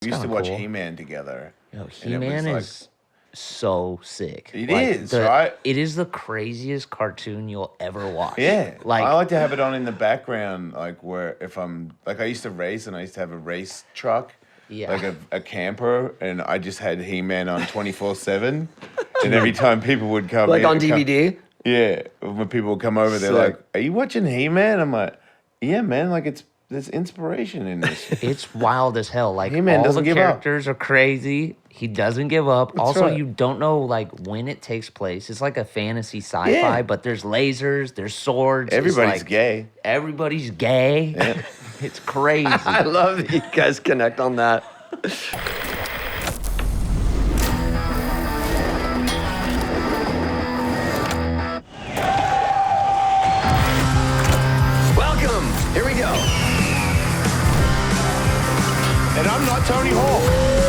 We used to watch He-Man together. Yo, He-Man is so sick. It is, right? It is the craziest cartoon you'll ever watch. Yeah. I like to have it on in the background, like where if I'm like I used to race and I used to have a race truck. Yeah. Like a camper, and I just had He-Man on 24/7. And every time people would come like on DVD? When people would come over, they're like, "Are you watching He-Man?" I'm like, "Yeah, man, like there's inspiration in this." It's wild as hell. Like He-Man all the characters are crazy. He doesn't give up. Also, you don't know like when it takes place. It's like a fantasy sci-fi, but there's lasers, there's swords. Everybody's gay. Everybody's gay. Yeah. It's crazy. I love that you guys connect on that. Welcome. Here we go. And I'm not Tony Hawk.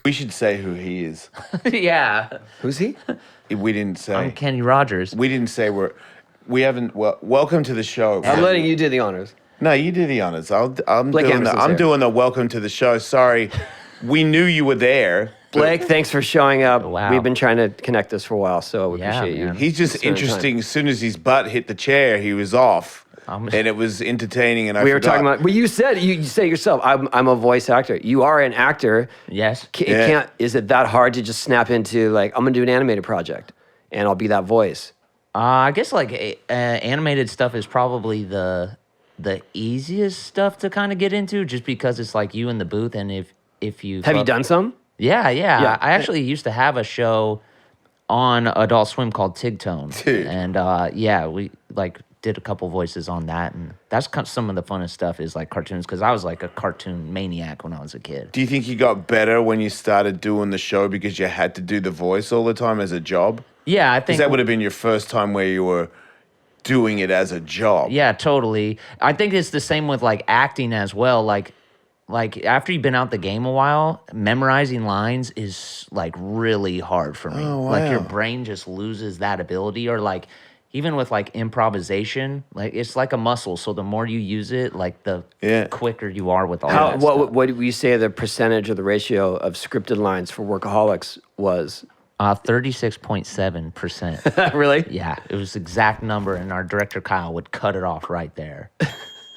We should say who he is. Yeah. Who's he? We didn't say. I'm Kenny Rogers. We didn't say we haven't. Well, welcome to the show. I'm letting you do the honors. No, you do the honors. I'm doing the welcome to the show. Sorry, we knew you were there. Blake, thanks for showing up. Wow. We've been trying to connect this for a while, so we appreciate you. He's just interesting. As soon as his butt hit the chair, he was off. And it was entertaining, and we were talking about. Well, you said you say yourself. I'm a voice actor. You are an actor. Yes. Is it that hard to just snap into like I'm gonna do an animated project, and I'll be that voice? I guess like animated stuff is probably the easiest stuff to kind of get into, just because it's like you in the booth, and if you have you done some? Yeah. I actually used to have a show on Adult Swim called Tigtone, and we like did a couple voices on that, and that's some of the funnest stuff is like cartoons, because I was like a cartoon maniac when I was a kid. Do you think you got better when you started doing the show because you had to do the voice all the time as a job? Yeah, I think that would have been your first time where you were doing it as a job. Yeah, totally. I think it's the same with like acting as well. Like after you've been out the game a while, memorizing lines is like really hard for me. Oh, wow. Like your brain just loses that ability, or like even with like improvisation, like it's like a muscle. So the more you use it, like the quicker you are with all that stuff. What do you say the percentage or the ratio of scripted lines for Workaholics was? 36.7%. Really? Yeah, it was the exact number, and our director Kyle would cut it off right there.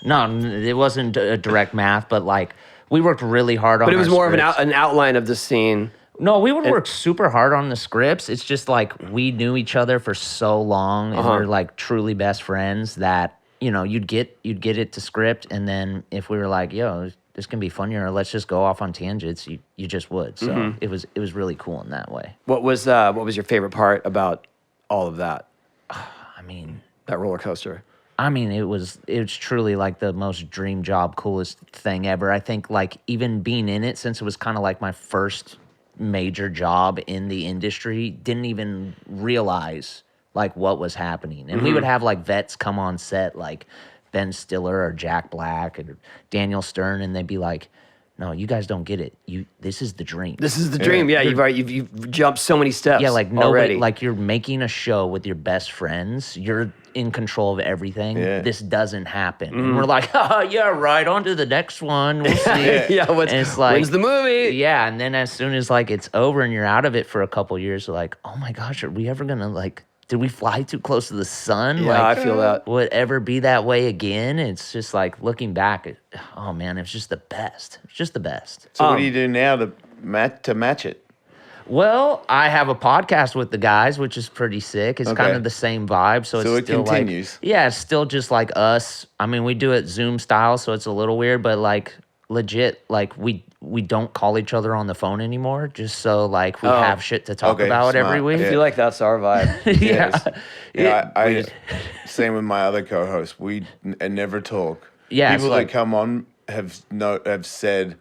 No, it wasn't a direct math, but like we worked really hard on. But it was more scripts. of an outline of the scene. No, we would work super hard on the scripts. It's just like we knew each other for so long, and we're like truly best friends that you'd get it to script, and then if we were like, "Yo, this can be funnier," or "Let's just go off on tangents," you just would. So it was really cool in that way. What was your favorite part about all of that? I mean, that roller coaster. I mean, it was truly like the most dream job, coolest thing ever. I think like even being in it, since it was kind of like my first major job in the industry, didn't even realize like what was happening. And we would have like vets come on set like Ben Stiller or Jack Black or Daniel Stern, and they'd be like, "No, you guys don't get it. This is the dream. This is the dream." Yeah, you've jumped so many steps. Yeah, like nobody, already. like you're making a show with your best friends. You're in control of everything. Yeah. This doesn't happen. And we're like, "Oh, yeah, right. On to the next one. We'll see." Yeah, and it's like, when's the movie? Yeah, and then as soon as like it's over and you're out of it for a couple years, you're like, "Oh my gosh, are we ever gonna like? Did we fly too close to the sun? Yeah, like, I feel that. Would it ever be that way again?" It's just like looking back. Oh man, it's just the best. It's just the best. So what do you do now to match it? Well, I have a podcast with the guys, which is pretty sick. It's kind of the same vibe, so it's still continues. Like, yeah, it's still just like us. I mean, we do it Zoom style, so it's a little weird, but like legit, like we don't call each other on the phone anymore, just so like we have shit to talk about every week. I feel like that's our vibe. Yeah. Same with my other co-hosts. We never talk. Yeah, people that come on have said,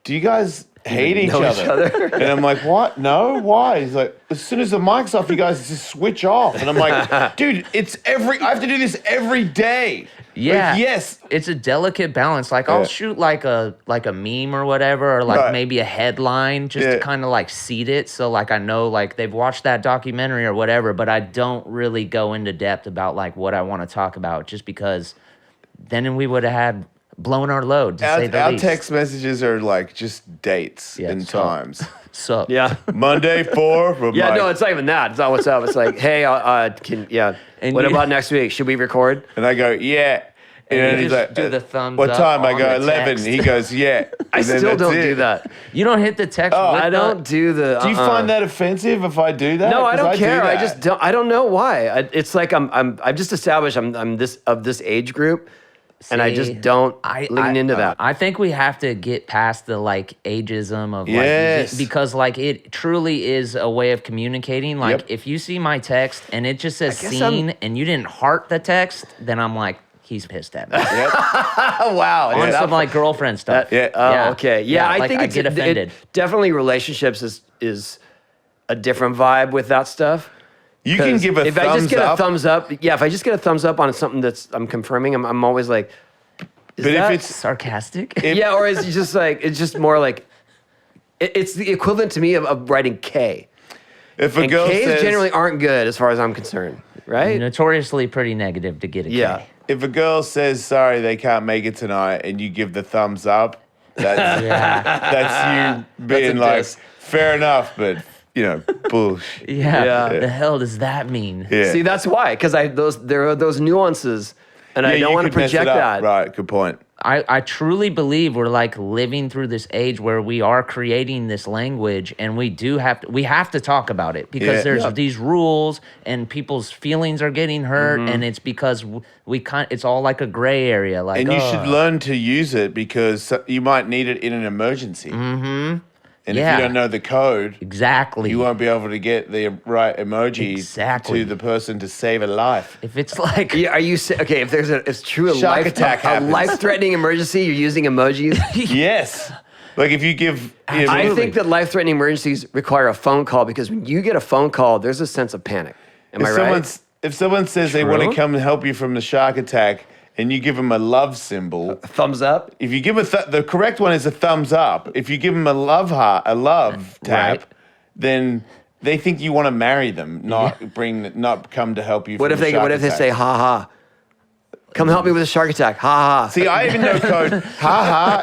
"Do you guys hate each other?" And I'm like, "What? No, why?" He's like, "As soon as the mic's off, you guys just switch off." And I'm like, "Dude, I have to do this every day." Yeah. Like, yes. It's a delicate balance. Like I'll shoot like a meme or whatever, or like maybe a headline just to kind of like seed it. So like I know like they've watched that documentary or whatever, but I don't really go into depth about like what I want to talk about just because then we would have had blown our load, to say the Our least. text messages are like just dates and times. Sup. Yeah. Monday 4. Yeah, no, it's not even that. It's not what's up. It's like, hey, And what you- Uh, about next week? Should we record? And I go, yeah. And then you he's just like, do the thumbs what up time? I on go, the 11. text. He goes, yeah. I And then still that's don't it. do that. You don't hit the text. Oh, with I don't do the. Do you find that offensive if I do that? No, I 'Cause don't care. do I that. just don't. I don't know why. It's like I've just established I'm this age group, and I just See, don't lean into that. I think we have to get past the like ageism of Yes. like because like it truly is a way of communicating. Like Yep. if you see my text and it just says guess seen and you didn't heart the text, then I'm like he's pissed at me. Yep. Oh wow! On some like girlfriend stuff. Yeah. Oh, okay. Yeah, I like, think I it's get offended. Definitely, relationships is a different vibe with that stuff. You can 'Cause give a if thumbs I just get up. a thumbs up, if I just get a thumbs up on something that's I'm confirming, I'm always like, is But if that, it's- Sarcastic. yeah, or is it just like it's just more like it's the equivalent to me of writing K. If a And girl Ks says, generally aren't good as far as I'm concerned, right? Notoriously pretty negative to get a K. Yeah. if a girl says sorry they can't make it tonight, and you give the thumbs up, that's Yeah. that's you being like, diss. fair enough, but bullshit. Yeah. Yeah. The hell does that mean? Yeah. See, that's why, because there are those nuances, and I Yeah, don't you want to could mess it project up. that. Right. Good point. I truly believe we're like living through this age where we are creating this language and we have to talk about it because Yeah. there's Yeah. these rules and people's feelings are getting hurt and it's because it's all like a gray area like And you should learn to use it because you might need it in an emergency. Mm-hmm. And if Yeah. you don't know the code, exactly. you won't be able to get the right emoji Exactly. to the person to save a life. If it's like Yeah, are you okay? If it's true, Shark attack a happens. life-threatening emergency, you're using emojis. Yes. Like if you give... you know, I think that life-threatening emergencies require a phone call because when you get a phone call, there's a sense of panic. Am I right? If someone says they want to True. come and help you from the shark attack and you give them a love symbol, Thumbs up. if you give the correct one is a thumbs up. If you give them a love heart, a love tap, Right. then they think you want to marry them, not come to help you. What from if the what if they shark say attack. ha ha? Come help me with a shark attack. Ha ha. See, I even know code. Ha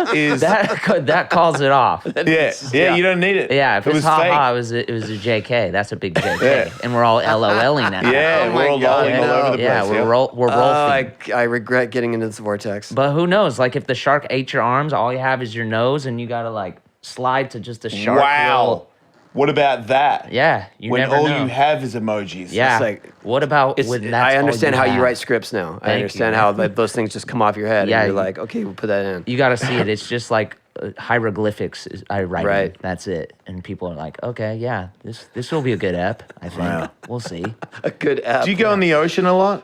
ha is that calls it off. yeah. You don't need it. Yeah, if it it's was ha fake. ha, it was a JK. That's a big JK, Yeah. and we're all LOLing at that. Yeah, Oh we're my all God, lolling all no. over the place. Yeah, we're yeah. rolfing. I regret getting into this vortex. But who knows? Like if the shark ate your arms, all you have is your nose, and you gotta like slide to just a shark. Wow. roll. What about that? Yeah, you when never all know. you have is emojis. Yeah. It's like- what about when that's I all understand you how you have? write scripts now. I Thank understand you. how those things just come off your head. Yeah, and you're you- like, okay, we'll put that in. You gotta see it. It's just like hieroglyphics. I write. Right. That's it. And people are like, okay, yeah, this will be a good app. I think Wow. we'll see. A good app. Do you go in the ocean a lot?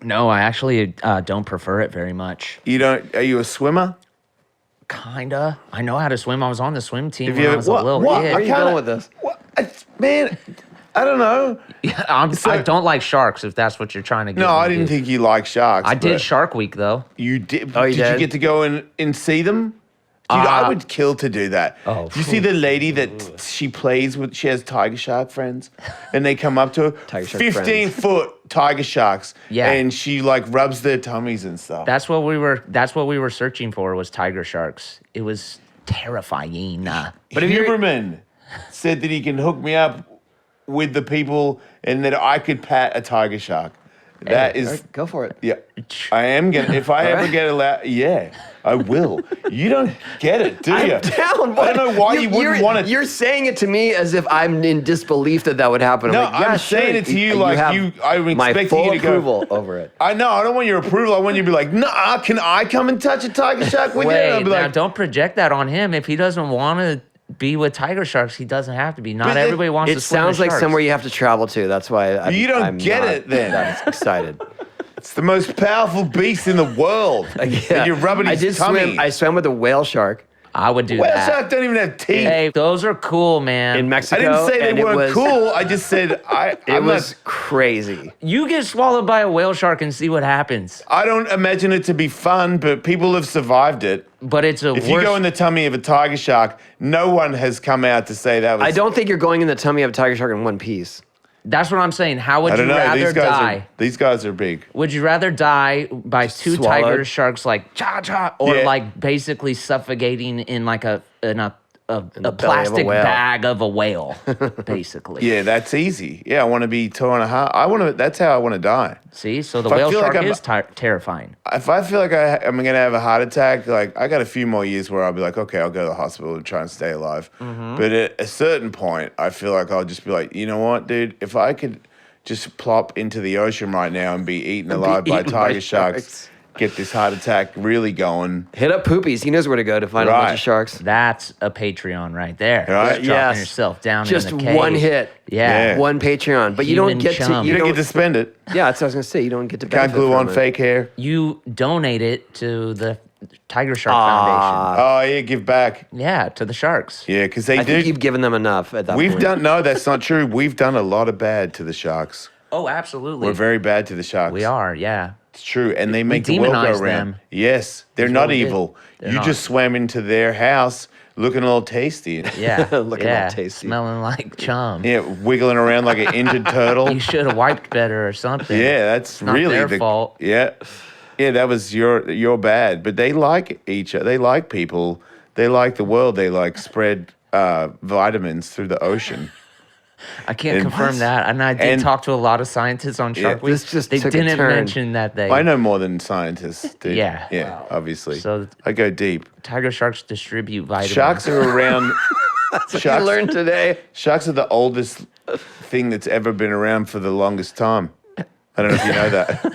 No, I actually don't prefer it very much. You don't? Are you a swimmer? Kinda. I know how to swim. I was on the swim team Have when you I ever- was a little what? kid. Where are you kinda- going with this? What? Man, I don't know. I don't like sharks. If that's what you're trying to get. No, me I to didn't do. think you liked sharks. I did but Shark Week though. You did. Oh, you did you did? get to go and see them? Dude, I would kill to do that. Oh, Do you see the lady that she plays with? She has tiger shark friends, and they come up to her. Tiger shark 15-foot tiger sharks. Yeah. And she like rubs their tummies and stuff. That's what we were searching for was tiger sharks. It was terrifying. But Huberman said that he can hook me up with the people and that I could pat a tiger shark. That All is, right, go for it. yeah. I am gonna. If I ever get allowed, yeah, I will. You don't get it, do you? I'm down. I don't know why you wouldn't want it. You're saying it to me as if I'm in disbelief that would happen. No, like, yeah, I'm sure. saying it to you like have I'm my expecting full you to go. approval over it. I know. I don't want your approval. I want you to be like, nah. Can I come and touch a tiger shark with you? And I'll Wait, be now like, don't project that on him. If he doesn't want to be with tiger sharks, he doesn't have to be. Not But everybody wants to It swim sounds with like sharks. somewhere you have to travel to. That's why You don't I'm get not it then. that excited. it's the most powerful beast in the world. Yeah. And you're rubbing I his did tummy. swim. I swam with a whale shark. I would do Whale that. shark don't even have teeth. Hey, those are cool, man. In I Mexico. didn't say and they it weren't was, cool. I just said It was crazy. You get swallowed by a whale shark and see what happens. I don't imagine it to be fun, but people have survived it. But it's a If you go in the tummy of a tiger shark, no one has come out to say that was. I don't think you're going in the tummy of a tiger shark in one piece. That's what I'm saying. How would I don't you know. rather die? These guys are big. Would you rather die by two swallowed? tiger sharks like cha-cha or Yeah. like basically suffocating in like a belly of a plastic whale. bag of a whale, basically? Yeah, that's easy. Yeah, I want to be torn apart. That's how I want to die. See? So the If I whale feel like shark I'm- is terrifying. If I feel like I'm going to have a heart attack, like I got a few more years where I'll be like, okay, I'll go to the hospital and try and stay alive. But at a certain point, I feel like I'll just be like, you know what, dude? If I could just plop into the ocean right now and be eaten alive by eaten by tiger sharks, sharks. get this heart attack really going. Hit up Poopies. He knows where to go to find a bunch Right. of sharks. That's a Patreon right there. Right? Just dropping Yes. yourself down Just in the cave. one hit. Yeah. Yeah. One Patreon. But you don't Human get chum. to. You don't get to spend it. Yeah, that's what I was going to say. You don't get to Can't benefit glue from on it. fake hair. You donate it to the Tiger Shark Foundation. Oh, yeah, give back. Yeah, to the sharks. Yeah, because they I think do. you've given them enough at that We've point. done, no, that's not true. We've done a lot of bad to the sharks. Oh, absolutely. We're very bad to the sharks. We are, yeah. It's true, and they make the world go demonize round. them. Yes, they're Is not what we did. evil. They're You not. just swam into their house looking all tasty. Yeah. Looking all yeah. tasty. Smelling like chum. Yeah, wiggling around like an injured turtle. You should have wiped better or something. Yeah, that's not really their the fault. Yeah, yeah, that was your bad. But they like each other. They like people. They like the world. They like spread vitamins through the ocean. I can't And confirm what? that. And I did And- talk to a lot of scientists on Shark Week. this just they took a didn't turn. mention that they I know more than scientists do. Yeah. Yeah, obviously. So- I go deep. tiger sharks distribute vitamins. Sharks are around. You learned today. Sharks are the oldest thing that's ever been around for the longest time. I don't know if you know that.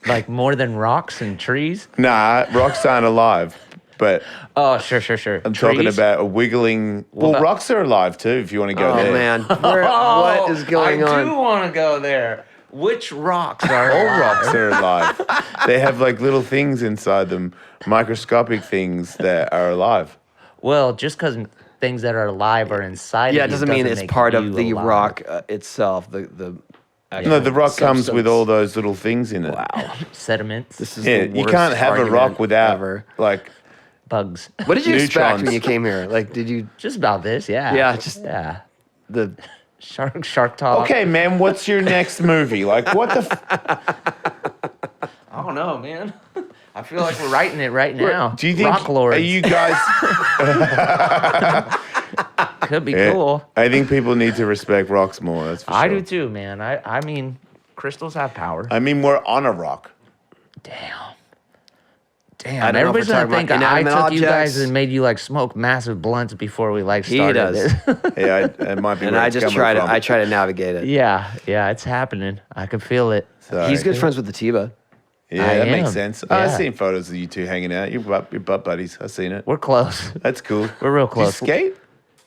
like more than rocks and trees. Nah, rocks aren't alive. But Oh, sure. I'm talking Trees? about a wiggling. Well, that- rocks are alive too. If you want to go Oh, there. man. What is going I on? do want to go there. Which rocks are All alive? rocks are alive. They have like little things inside them, microscopic things that are alive. Well, just because things that are alive are inside Yeah, of it you doesn't mean it's make part you of the alive. rock itself. The No, the rock comes with substance. all those little things in it. Wow. Sediments, This is Yeah, the you worst can't have a rock argument without ever. like. bugs. What did you expect neutrons. when you came here? Like, did you Just about this, yeah. Yeah, just- yeah. the Shark talk. Okay, man, what's your next movie? Like, what the? I don't know, man. I feel like we're writing it right now. Do you think? Rock Lords Are you guys? could be Yeah, cool? I think people need to respect rocks more. That's for sure. I do too, man. I mean, crystals have power. I mean, we're on a rock. Damn. I don't know if Everybody's we're gonna talking think about I inanimate took you guys objects. and made you like smoke massive blunts before we like He started does. this. Yeah, it might be. and where I it's just coming try to from. I try to navigate it. yeah, it's happening. I can feel it. Sorry. He's good friends with the Tiba. Yeah, I that makes am. sense. Yeah. I've seen photos of you two hanging out. You're butt buddies. I've seen it. We're close. That's cool. We're real Do you close. skate?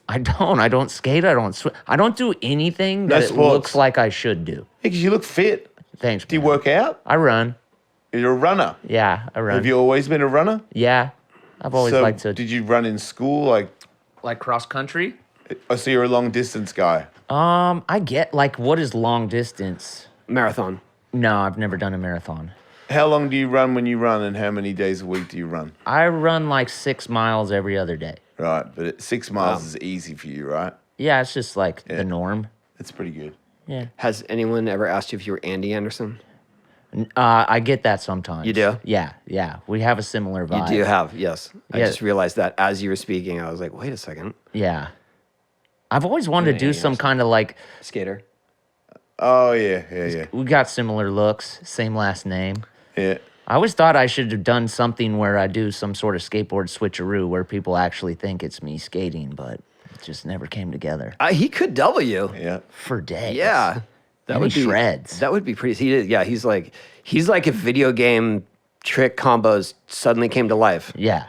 I don't skate. I don't swim. I don't do anything No that it sports. looks like I should do. Because you look fit. Thanks. Do you man. work out? I run. You're a runner. Yeah, I run. Have you always been a runner? Yeah, I've always So liked to did you run in school? like cross country. I see you're a long distance guy. I get like what is long distance? Marathon. No, I've never done a marathon. How long do you run when you run, and how many days a week do you run? I run like 6 miles every other day. Right, but 6 miles is easy for you, right? Yeah, it's just like Yeah. the norm. That's pretty good. Yeah. Has anyone ever asked you if you were Andy Anderson? I get that sometimes. You do? Yeah. We have a similar vibe. You do have, yes. I Yeah. just realized that as you were speaking, I was like, wait a second. Yeah. I've always wanted to do some kind of like, Skater. Oh yeah. we got similar looks, same last name. Yeah. I always thought I should have done something where I do some sort of skateboard switcheroo where people actually think it's me skating, but it just never came together. He could double you. Yeah. For days. Yeah. That And would he be shreds. That would be pretty. He did, yeah, he's like if video game trick combos suddenly came to life. Yeah.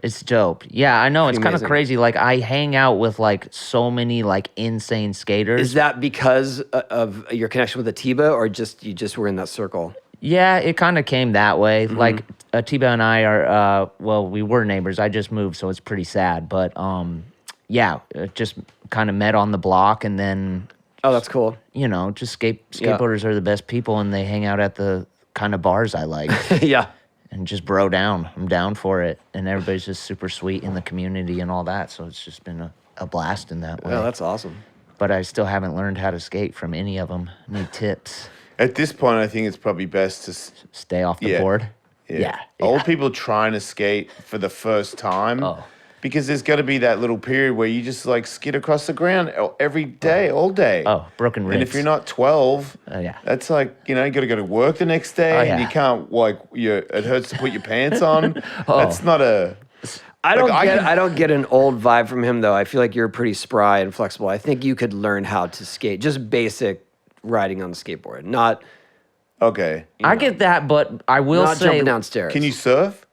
It's dope. Yeah, I know. It's Pretty kind of amazing. crazy. Like, I hang out with, like, so many, like, insane skaters. Is that because of your connection with Atiba, or you just were in that circle? Yeah, it kind of came that way. Mm-hmm. Like, Tiba and I are well, we were neighbors. I just moved, so it's pretty sad. But yeah, just kind of met on the block, and then Oh, that's cool. you know, just skateboarders are the best people, and they hang out at the kind of bars I like. Yeah. And just bro down. I'm down for it. And everybody's just super sweet in the community and all that. So it's just been a blast in that way. Oh, that's awesome. But I still haven't learned how to skate from any of them. Need tips. At this point, I think it's probably best to Stay off the board. Yeah. Old people trying to skate for the first time. Oh. Because there's got to be that little period where you just like skid across the ground every day, all day. Oh, broken ribs. And if you're not 12, yeah. that's like, you know, you got to go to work the next day, Oh, and yeah. you can't it hurts to put your pants on. Oh. That's not a. I Like, don't get an old vibe from him though. I feel like you're pretty spry and flexible. I think you could learn how to skate, just basic riding on the skateboard, not Okay. I get that, but I will not say, jumping downstairs. Can you surf?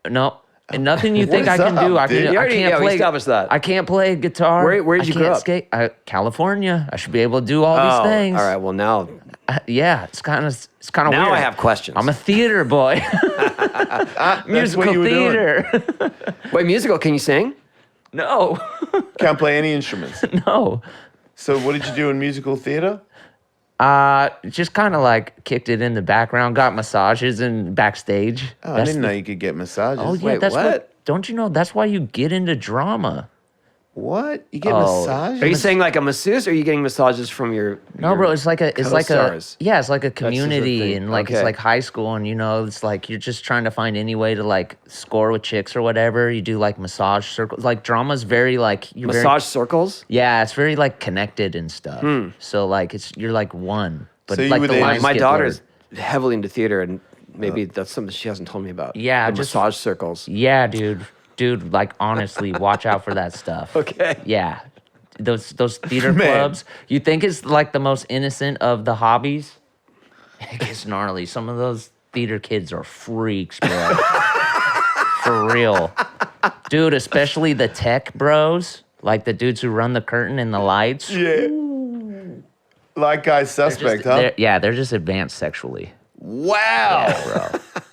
no, and nothing you think What I is can do. up, I dude? can. You I already- can't yeah, we play. established that. I can't play guitar. Where'd you I grow can't up? skate. California. I should be able to do all Oh, these things. all right. Well, now Yeah, it's kind of weird. now I have questions. I'm a theater boy. That's Musical what you were doing. theater. Wait, musical? Can you sing? No, Can't play any instruments. no. So what did you do in musical theater? Just kind of like kicked it in the background, got massages and backstage. Oh, I didn't know you could get massages. Oh yeah, Wait, that's what? Don't you know? That's why you get into drama. What? You get Oh. massages? Are you saying like a masseuse, or are you getting massages from your? No, your bro, it's like a co-stars? yeah, it's like a just a community, thing. and like Okay. it's like high school, and you know, it's like you're just trying to find any way to like score with chicks or whatever. You do like massage circles. Like drama's very like you're massage circles. Yeah, it's very like connected and stuff. So like you're like one, but So you like were the there- lines My get daughter's blurred. heavily into theater, and maybe that's something she hasn't told me about. Yeah, the just- massage circles. Yeah, dude, like honestly, watch out for that stuff. Okay. Yeah. Those theater Man. clubs, you think it's like the most innocent of the hobbies? It gets gnarly. Some of those theater kids are freaks, bro. For real. Dude, especially the tech bros, like the dudes who run the curtain and the lights. Yeah. Like guy's suspect, huh? They're just advanced sexually. Wow.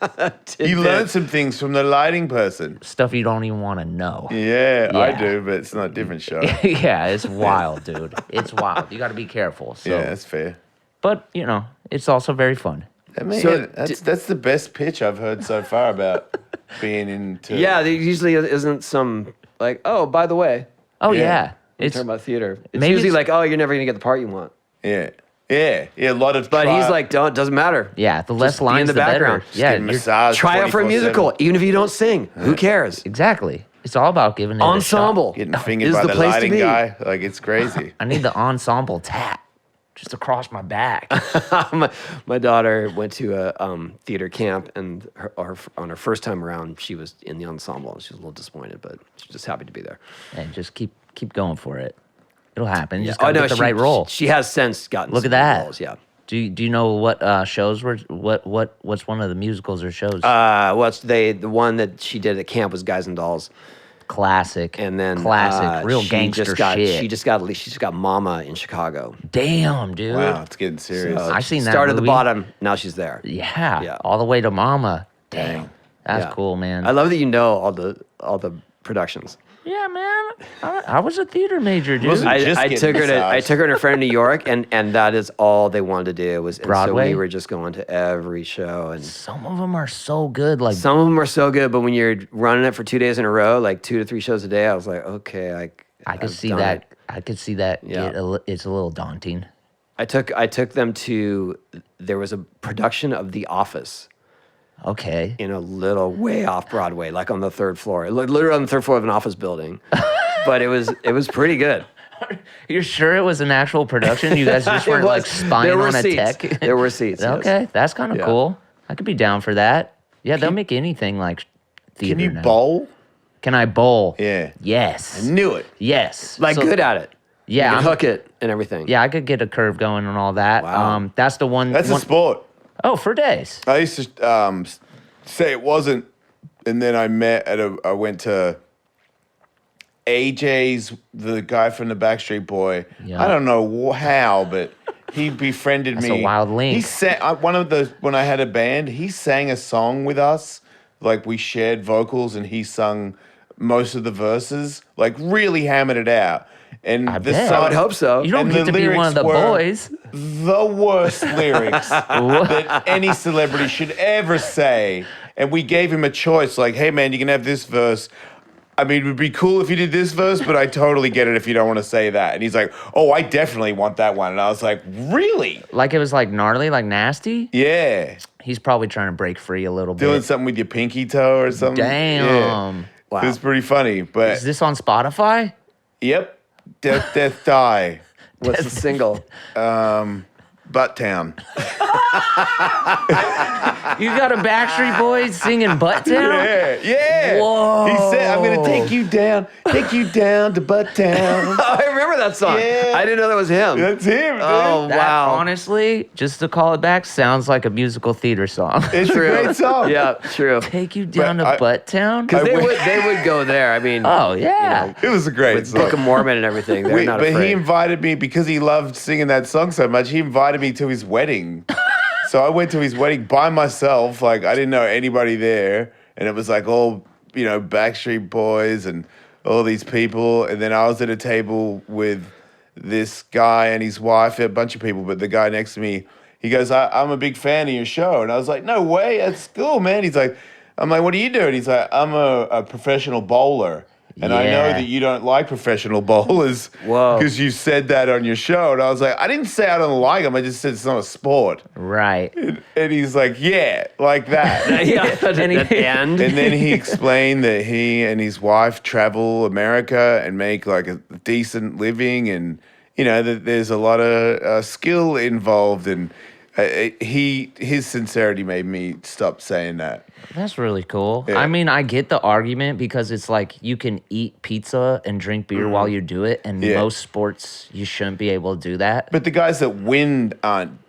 Bro. You learned some things from the lighting person. Stuff you don't even want to know. Yeah, I Yeah. do, but it's not a different show. Yeah, it's wild, dude. It's wild. You got to be careful. So, Yeah, that's fair. but you know, it's also very fun. I mean, So, that's the best pitch I've heard so far about being into. Yeah, there usually isn't some like, oh, by the way, Oh Yeah. yeah, it's talking about theater. It's maybe usually it's- like, oh, you're never gonna get the part you want. Yeah. Yeah. Yeah. A lot of. But he's like, doesn't matter. yeah. The less Just be in lines, the background. better. Yeah, get massage. Try out for a 24/7. musical, even if you don't sing. Who cares? exactly. It's all about giving it Ensemble. A shot. Getting fingered is by the the place to lighting be. guy. Like, it's crazy. I need the ensemble tap just across my back. my daughter went to a theater camp, and on her first time around, she was in the ensemble. She was a little disappointed, but she's just happy to be there. And just keep going for it. It'll happen. You just Oh, gotta no, get the right role. She has since gotten. Look some at good that. roles, yeah. Do you know what shows were what's one of the musicals or shows? Well, the one that she did at camp was Guys and Dolls, Classic. and then classic, real she gangster just got, shit. She just got Mama in Chicago. Damn, dude. Wow, it's getting serious. So I she seen that started at the movie. bottom. Now she's there. Yeah, Yeah. all the way to Mama. Damn, that's Yeah. cool, man. I love that you know all the productions. Yeah, man. I was a theater major, dude. Wasn't- Just I getting took her to massaged. and her friend in New York, and that is all they wanted to do was. And so Broadway? we were just going to every show, and Some of them are so good. Like, some of them are so good. But when you're running it for 2 days in a row, like 2 to 3 shows a day, I was like, okay, I could I've see done that. it. I could see that. Yeah. It's a little daunting. I took them to. There was a production of The Office Okay. in a little way off Broadway, like on the 3rd floor, literally on the 3rd floor of an office building. But it was pretty good. You're sure it was an actual production? You guys just It weren't like was. spying There were on a seats. tech? There were seats. yes. Okay, that's kind of Yeah. cool. I could be down for that. Yeah, they'll make anything like theater Can you now. bowl? Can I bowl? Yeah. Yes. I knew it. Yes. Like So- good at it. Yeah. You I'm- can hook it and everything. Yeah, I could get a curve going and all that. Wow. That's the one. That's a sport. Oh, for days. I used to say it wasn't, and then I went to AJ's, the guy from the Backstreet Boy. Yeah. I don't know how, but he befriended That's me. a wild link. He sang when I had a band. He sang a song with us, like we shared vocals and he sung most of the verses, like really hammered it out. And I the bet. song, I would hope so. You don't and get the to be one of the lyrics were boys. the worst lyrics that any celebrity should ever say. And we gave him a choice, like, hey man, you can have this verse. I mean, it would be cool if you did this verse, but I totally get it if you don't want to say that. And he's like, oh, I definitely want that one. And I was like, really? Like it was like gnarly, like nasty. Yeah. He's probably trying to break free a little Doing bit. something with your pinky toe or something. Damn. Yeah. Wow. It was pretty funny. But, Is this on Spotify? yep. Death, Death, Die. What's the single? Butt Town. You got a Backstreet Boys singing Butt Town? Yeah, yeah. Whoa. He said, I'm going to take you down to Butt Town. Oh, I remember that song. Yeah. I didn't know that was him. That's him, dude. Oh, That, wow. honestly, just to call it back, sounds like a musical theater song. It's a great song. Yeah, true. Take you down But to I- Butt Town? Because I they would go there. I mean, Oh, yeah. It was a great with song. Book of Mormon and everything. They're not But afraid. he invited me because he loved singing that song so much. He invited me to his wedding. So I went to his wedding by myself. Like I didn't know anybody there, and it was like all Backstreet Boys and all these people. And then I was at a table with this guy and his wife, a bunch of people. But the guy next to me, he goes, "I'm a big fan of your show," and I was like, "No way, that's cool, man." He's like, "I'm like, what are you doing?" He's like, "I'm a professional bowler." And I know Yeah. that you don't like professional bowlers Whoa. because you said that on your show. And I was like, I didn't say I don't like them. I just said it's not a sport. Right. And he's like, yeah, like that. yeah, And he- at the end. And then he explained that he and his wife travel America and make like a decent living. And, that there's a lot of skill involved. And his sincerity made me stop saying that. That's really cool. Yeah. I mean, I get the argument because it's like you can eat pizza and drink beer while you do it, and Yeah. most sports you shouldn't be able to do that. But the guys that win aren't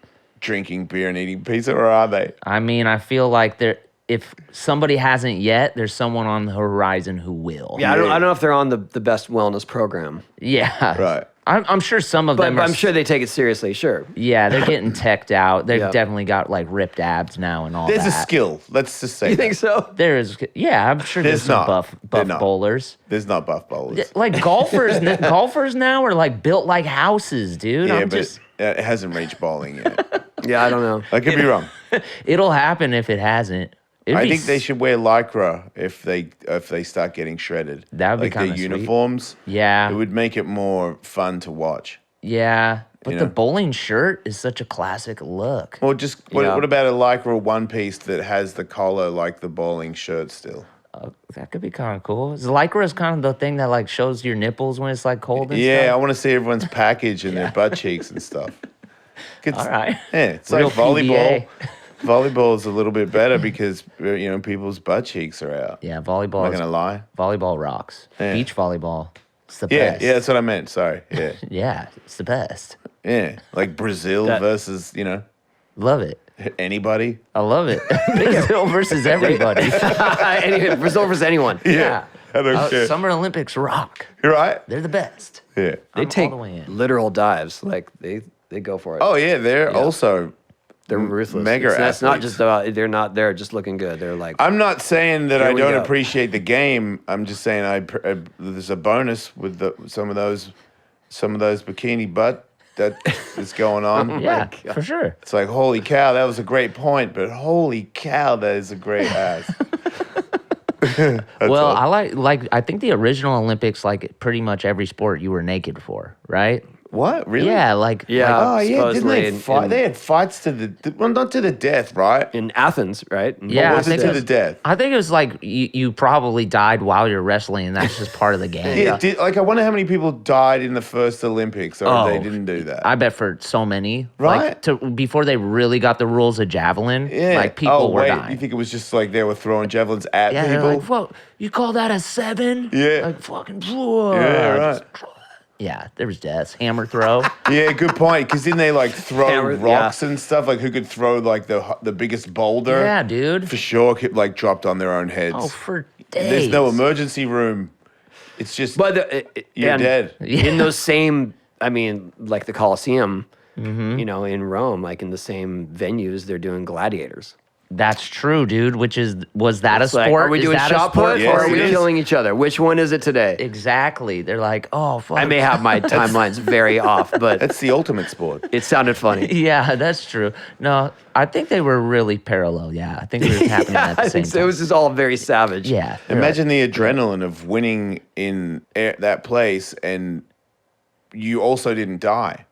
drinking beer and eating pizza, or are they? I mean, I feel like if somebody hasn't yet, there's someone on the horizon who will. Yeah, I don't know if they're on the best wellness program. Yeah. Right. I'm sure some of But them are. I'm sure they take it seriously, sure. Yeah, they're getting teched out. They've Yeah. definitely got like ripped abs now and all There's that. a skill. Let's just say You that. think so? There is, yeah, I'm sure there's There's some not. buff They're not. bowlers. There's not buff bowlers. Like golfers, golfers now are like built like houses, dude. Yeah, I'm but just, it hasn't reached bowling yet. Yeah, I don't know. I could be wrong. it'll happen if it hasn't. It'd I be think they s- should wear lycra if they start getting shredded. That would be like kinda their sweet. uniforms. Yeah. It would make it more fun to watch. Yeah, but You the know? bowling shirt is such a classic look. Or just Yeah. what about a lycra one piece that has the collar like the bowling shirt still? That could be kind of cool. Is Lycra is kind of the thing that like shows your nipples when it's like cold and Yeah, I stuff. want to see everyone's package and their butt cheeks and stuff. All right. Yeah, it's Real like volleyball. PBA. Volleyball is a little bit better because people's butt cheeks are out. Yeah, I'm volleyball. not gonna lie. Volleyball rocks. Yeah. Beach volleyball. It's the Yeah, best. yeah, that's what I meant. Sorry. Yeah, Yeah, it's the best. yeah. Like Brazil That- versus Love it. anybody. I love it. Brazil versus everybody. Anyway, Brazil versus anyone. Yeah. I don't care. Summer Olympics rock. You're right. They're the best. Yeah. They I'm take all the way in. literal dives. Like they go for it. Oh yeah, they're also. They're ruthless. mega That's not athletes. just about. They're not there just looking good. They're like. I'm not saying that Here I we don't go. appreciate the game. I'm just saying there's a bonus with some of those bikini butt that is going on. Yeah, for sure. It's like, holy cow, that was a great point, but holy cow, that is a great ass. That's Well, all. I I think the original Olympics, like pretty much every sport you were naked for, right? What? Really? Yeah, like Yeah. Oh, yeah. Didn't supposedly they in- fight? in- They had fights to well, not to the death, right? in Athens, right? Yeah, Or I was it think to it the was- death? I think it was like you probably died while you're wrestling, and that's just part of the game. Yeah. I wonder how many people died in the first Olympics, or Oh, they didn't do that. I bet for so many, Right? Like before they really got the rules of javelin, yeah. like people were wait, dying. You think it was just like they were throwing javelins at Yeah, they're people? like, "Whoa, you call that a 7?" Yeah. like fucking. Whoa. Yeah, right. Yeah, there was deaths. Hammer throw. Yeah, good point. Because then they like throw Hammer- rocks and stuff. Like who could throw like the biggest boulder? Yeah, dude. For sure, like dropped on their own heads. Oh, for days. There's no emergency room. It's just But you're and dead. in those same. I mean, like the Colosseum, Mm-hmm. in Rome, like in the same venues, they're doing gladiators. That's true, dude. Was that It's a like, sport? are we Is doing that a shot sport? put Yes, or are we it is. killing each other? Which one is it today? Exactly. They're like, oh, fuck. I may have my timelines very off, but That's the ultimate sport. it sounded funny. Yeah, that's true. No, I think they were really parallel. Yeah, I think it was happening Yeah, at the I same think so. It time. was just all very savage. Yeah. they're Imagine the adrenaline of winning in that place, and you also didn't die. like-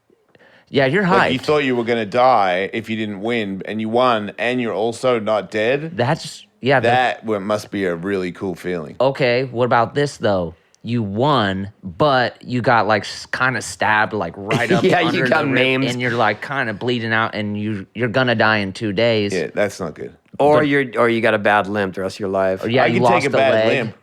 yeah, you're Like you hyped. thought you were gonna die if you didn't win, and you won, and you're also not dead. That's yeah. Must be a really cool feeling. Okay. What about this though? You won, but you got like kind of stabbed like right up. Yeah, you under got the rib, maimed. and you're like kind of bleeding out, and you're gonna die in 2 days. Yeah, that's not good. Or you got a bad limp the rest of your life. Or yeah, I you can lost take a a bad leg. limp,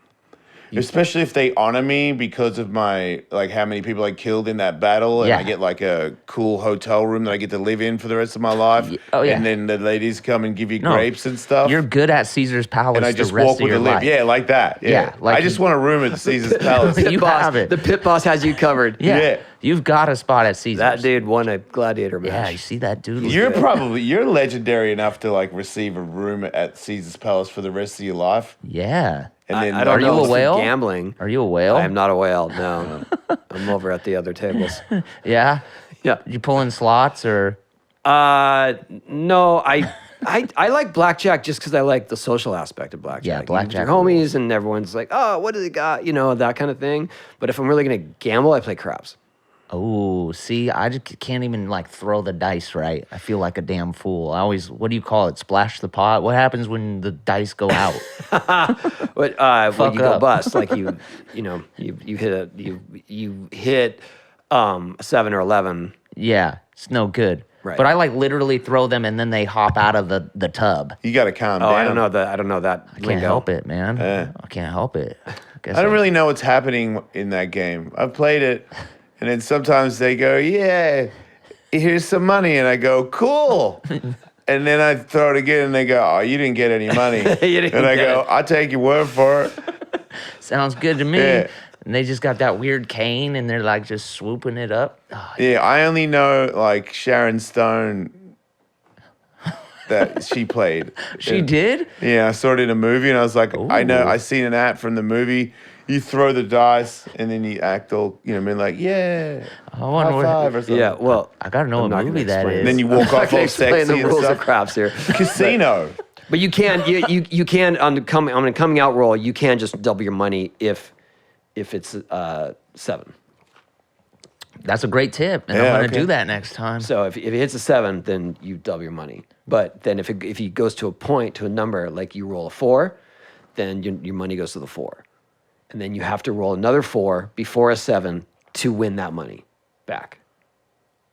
especially if they honor me because of my like how many people I killed in that battle, and Yeah. I get like a cool hotel room that I get to live in for the rest of my life. Oh, yeah. And then the ladies come and give you No, grapes and stuff. You're good at Caesar's Palace and I just the rest walk of with your a limp. life. Yeah, like that. Yeah, Yeah, like I just want a room at Caesar's Palace. You boss, have it. The pit boss has you covered. Yeah. Yeah. You've got a spot at Caesar's. That dude won a gladiator match. Yeah, you see that dude? You're legendary enough to like receive a room at Caesar's Palace for the rest of your life. Yeah. And then I don't Are you know a if whale? gambling. Are you a whale? I am not a whale. No, I'm over at the other tables. Yeah. Yeah. You pulling slots or? No, I like blackjack just because I like the social aspect of blackjack. Yeah, You blackjack with your homies and everyone's like, oh, what do they got? You know, that kind of thing. But if I'm really gonna gamble, I play craps. Oh, see, I just can't even like throw the dice right. I feel like a damn fool. I always, what do you call it? Splash the pot. What happens when the dice go out? But when Fuck you go up. bust, like you hit a 7 or 11. Yeah, it's no good. Right. But I like literally throw them and then they hop out of the tub. You got to calm Oh, down. I don't know that. I can't help it, man. I can't help it. Guess I don't really know what's happening in that game. I've played it, and then sometimes they go, "Yeah, here's some money," and I go, "Cool." And then I throw it again, and they go, "Oh, you didn't get any money." You didn't and I get go, it. "I'll take your word for it." Sounds good to me. Yeah. And they just got that weird cane and they're like just swooping it up. Oh, Yeah, I only know like Sharon Stone that she played. she Yeah. did? Yeah, I saw it in a movie, and I was like, I know, I seen an ad from the movie. You throw the dice, and then you act all, being like, yeah, I wonder high what- five or something. Yeah, well, I gotta know I'm what not gonna movie that explain is. it. And then you I'm walk not off gonna all explain sexy the and rules stuff. of craps here. Casino. But you can you can on a coming out roll, you can just double your money if it's 7. That's a great tip. And Yeah, I'm going to okay. do that next time. So if it hits a 7, then you double your money. But then if he goes to a point, to a number, like you roll a 4, then your money goes to the 4. And then you have to roll another 4 before a 7 to win that money back.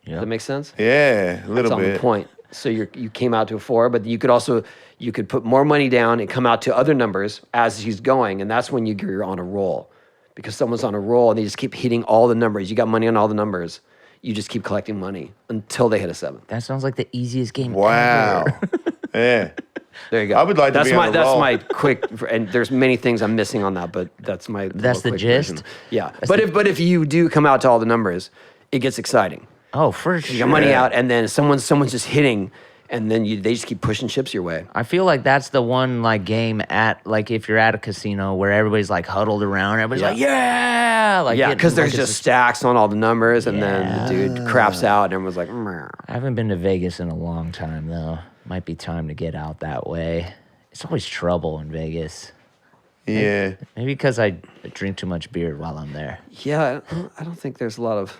Does Yep. that make sense? Yeah, a That's little on the bit. point. So you came out to a 4, but you could put more money down and come out to other numbers as he's going, and that's when you're on a roll. Because someone's on a roll and they just keep hitting all the numbers. You got money on all the numbers. You just keep collecting money until they hit a 7. That sounds like the easiest game Wow. ever. Yeah. There you go. I would like to that's be on a that's roll. my quick, and there's many things I'm missing on that, but that's my. That's little the quick gist? version. Yeah, but if you do come out to all the numbers, it gets exciting. Oh, for You sure. got money out, and then someone's just hitting, and then they just keep pushing chips your way. I feel like that's the one like game at like if you're at a casino where everybody's like huddled around, everybody's like, yeah, like Yeah, getting, because there's like, it's just stacks on all the numbers, and then the dude craps out, and everyone's like, "Meow." I haven't been to Vegas in a long time though. Might be time to get out that way. It's always trouble in Vegas. Yeah. Maybe because I drink too much beer while I'm there. Yeah, I don't think there's a lot of.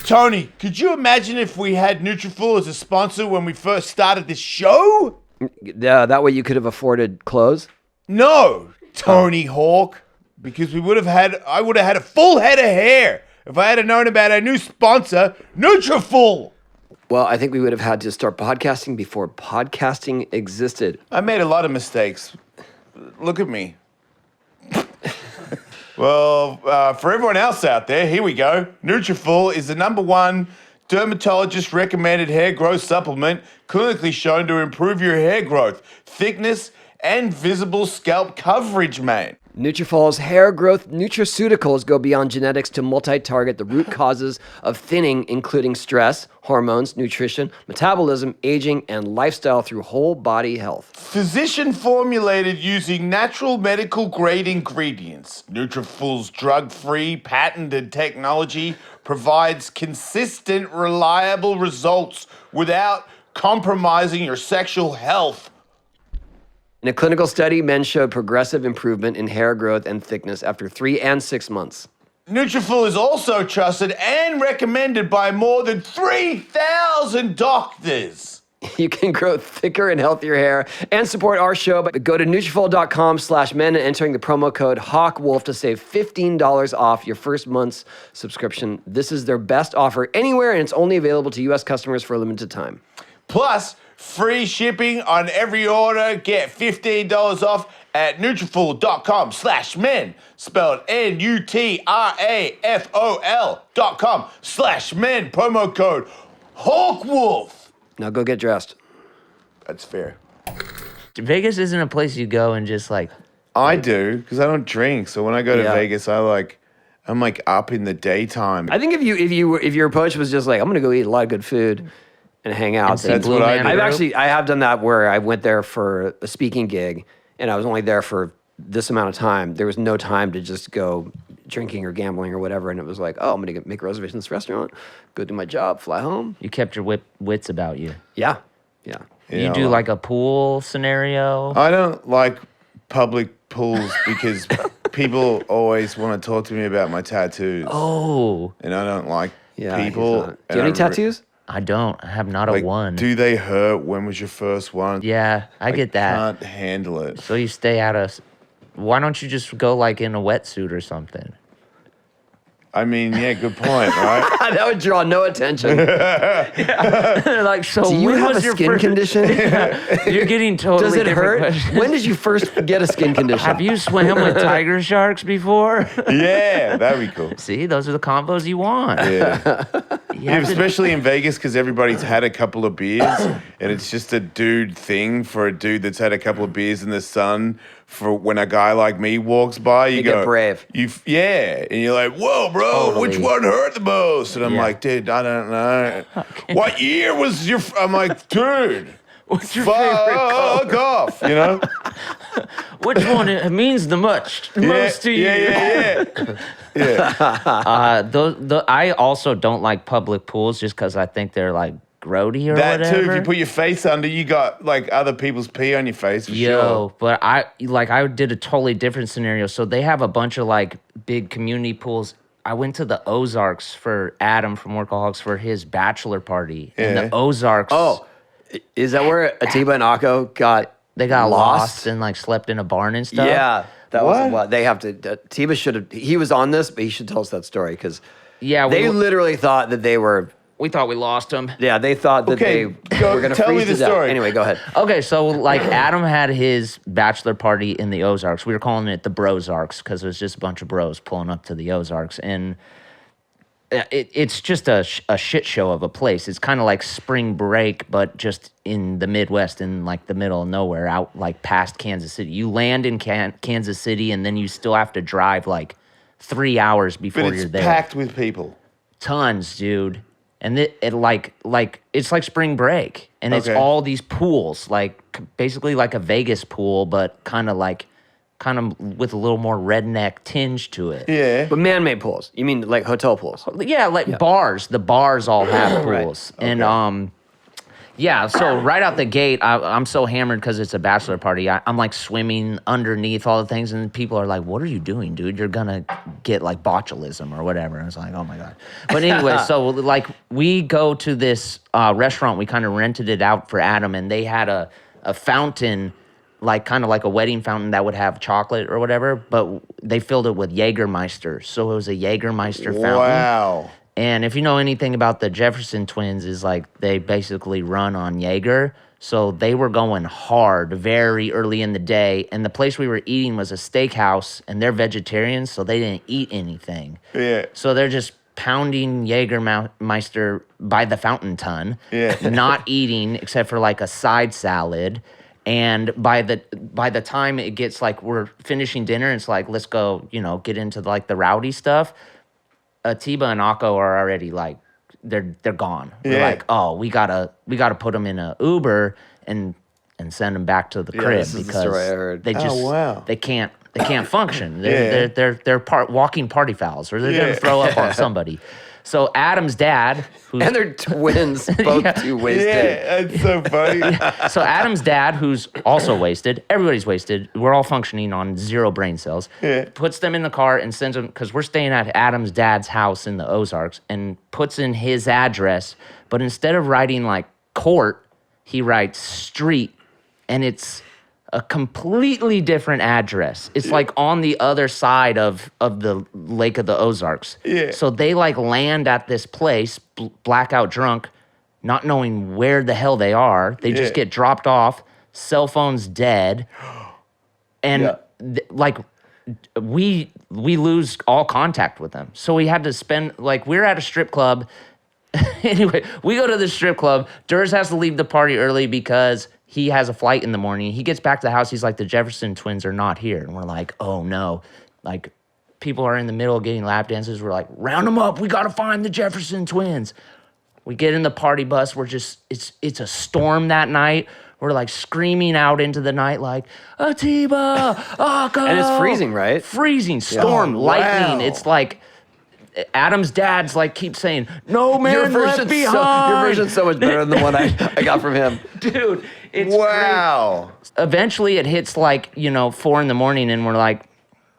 Tony, could you imagine if we had Nutrafol as a sponsor when we first started this show? That way you could have afforded clothes. No, Tony Hawk. Because I would have had a full head of hair if I had known about our new sponsor, Nutrafol. Well, I think we would have had to start podcasting before podcasting existed. I made a lot of mistakes. Look at me. Well, for everyone else out there, here we go. Nutrafol is the #1 dermatologist-recommended hair growth supplement clinically shown to improve your hair growth, thickness, and visible scalp coverage, mate. Nutrafol's hair growth nutraceuticals go beyond genetics to multi-target the root causes of thinning, including stress, hormones, nutrition, metabolism, aging, and lifestyle through whole body health. Physician formulated using natural medical grade ingredients. Nutrafol's drug-free patented technology provides consistent, reliable results without compromising your sexual health. In a clinical study, men showed progressive improvement in hair growth and thickness after 3 and 6 months. Nutrafol is also trusted and recommended by more than 3,000 doctors. You can grow thicker and healthier hair and support our show, but go to Nutrafol.com/men and entering the promo code HAWKWOLF to save $15 off your first month's subscription. This is their best offer anywhere, and it's only available to U.S. customers for a limited time. Plus, free shipping on every order. Get $15 off at Nutrafol.com/men, spelled Nutrafol.com/men, promo code HAWKWOLF. Now go get dressed. That's fair. Vegas isn't a place you go and just like. I do, because I don't drink. So when I go to Yeah. Vegas, I'm like up in the daytime. I think if your approach was just like, I'm gonna go eat a lot of good food and hang out. And see then- That's what I Blue Man do. Group. I have done that where I went there for a speaking gig and I was only there for this amount of time. There was no time to just go drinking or gambling or whatever. And it was like, oh, I'm going to make a reservation at this restaurant, go do my job, fly home. You kept your wits about you. Yeah. Yeah. You You know, do like a pool scenario. I don't like public pools because people always want to talk to me about my tattoos. Oh, And I don't like Yeah. people. Do you have any tattoos? I don't. I have not a Like, one. do they hurt? When was your first one? Yeah, I get that. Can't handle it. So you stay out of. Why don't you just go like in a wetsuit or something? I mean, yeah, good point, right? That would draw no attention. They're like, so Do you when have was a your skin first? condition? You're getting totally Does it different hurt? questions. When did you first get a skin condition? Have you swam with tiger sharks before? Yeah, that'd be cool. See, those are the combos you want. Yeah. You Yeah, have to- especially in Vegas because everybody's had a couple of beers and it's just a dude thing for a dude that's had a couple of beers in the sun. For when a guy like me walks by, you They go get brave. Yeah, and you're like, "Whoa, bro, which Totally. one hurt the most?" And I'm Yeah. like, "Dude, I don't know. What year was your?" I'm like, "Dude, What's your favorite color? fuck off," you know? Which one means the most to you? Yeah. I also don't like public pools just because I think they're like grody or That whatever. too. If you put your face under, you got like other people's pee on your face for sure. But I did a totally different scenario. So they have a bunch of like big community pools. I went to the Ozarks for Adam from Workaholics for his bachelor party. And Yeah. the Ozarks, Oh, is that where Atiba and Akko got they got lost and like slept in a barn and stuff. Yeah, that What? was what they have to. Atiba should have. He was on this, but he should tell us that story because Yeah, they literally thought that they were. we thought we lost him. Yeah, they thought that Okay, they go- were going to tell me freeze the to death. story. Anyway, go ahead. Okay, so like Adam had his bachelor party in the Ozarks. We were calling it the Brozarks because it was just a bunch of bros pulling up to the Ozarks. And it's just a shit show of a place. It's kind of like spring break, but just in the Midwest, in like the middle of nowhere, out like past Kansas City. You land in Kansas City, and then you still have to drive like 3 hours before But you're it's there. packed with people. Tons, dude. And it like it's like spring break, and it's Okay. all these pools, like basically like a Vegas pool, but kind of with a little more redneck tinge to it. Yeah. But man-made pools. You mean like hotel pools? Yeah, like bars. The bars all have Right. pools, and yeah. So right out the gate, I'm so hammered because it's a bachelor party. I'm like swimming underneath all the things, and people are like, "What are you doing, dude? You're gonna get like botulism or whatever." And I was like, "Oh my god!" But anyway, so like we go to this restaurant. We kind of rented it out for Adam, and they had a fountain. Like kind of like a wedding fountain that would have chocolate or whatever, but they filled it with Jägermeister. So it was a Jägermeister fountain. Wow. And if you know anything about the Jefferson twins, is like they basically run on Jaeger. So they were going hard very early in the day. And the place we were eating was a steakhouse, and they're vegetarians, so they didn't eat anything. Yeah. So they're just pounding Jägermeister by the fountain ton, Yeah. not eating except for like a side salad. And by the time it gets like we're finishing dinner, it's like, let's go, get into like the rowdy stuff. Atiba and Akko are already like, they're gone. We're like, oh, we gotta put them in a Uber and send them back to the crib this is the story I heard. they just wow. they can't function. They're walking party fouls, or they're gonna throw up on somebody. So Adam's dad, and they're twins, both too wasted. Yeah, that's so funny. So Adam's dad, who's also wasted, everybody's wasted. We're all functioning on 0 brain cells. Yeah. Puts them in the car and sends them, because we're staying at Adam's dad's house in the Ozarks, and puts in his address. But instead of writing like court, he writes street, and it's a completely different address. It's like on the other side of the Lake of the Ozarks. Yeah. So they like land at this place, blackout drunk, not knowing where the hell they are. They just get dropped off, cell phones dead. And like we lose all contact with them. So we had to spend, like, we're at a strip club. Anyway, we go to the strip club. Durs has to leave the party early because he has a flight in the morning. He gets back to the house. He's like, the Jefferson twins are not here. And we're like, oh no. Like, people are in the middle of getting lap dances. We're like, round them up. We got to find the Jefferson twins. We get in the party bus. We're just, it's a storm that night. We're like screaming out into the night like, Atiba, Akko. And it's freezing, right? Freezing, storm, lightning. Wow. It's like, Adam's dad's like keeps saying, "No man left behind." Your version's so much better than the one I got from him. Dude, it's wow. crazy. Eventually, it hits like 4 a.m, and we're like,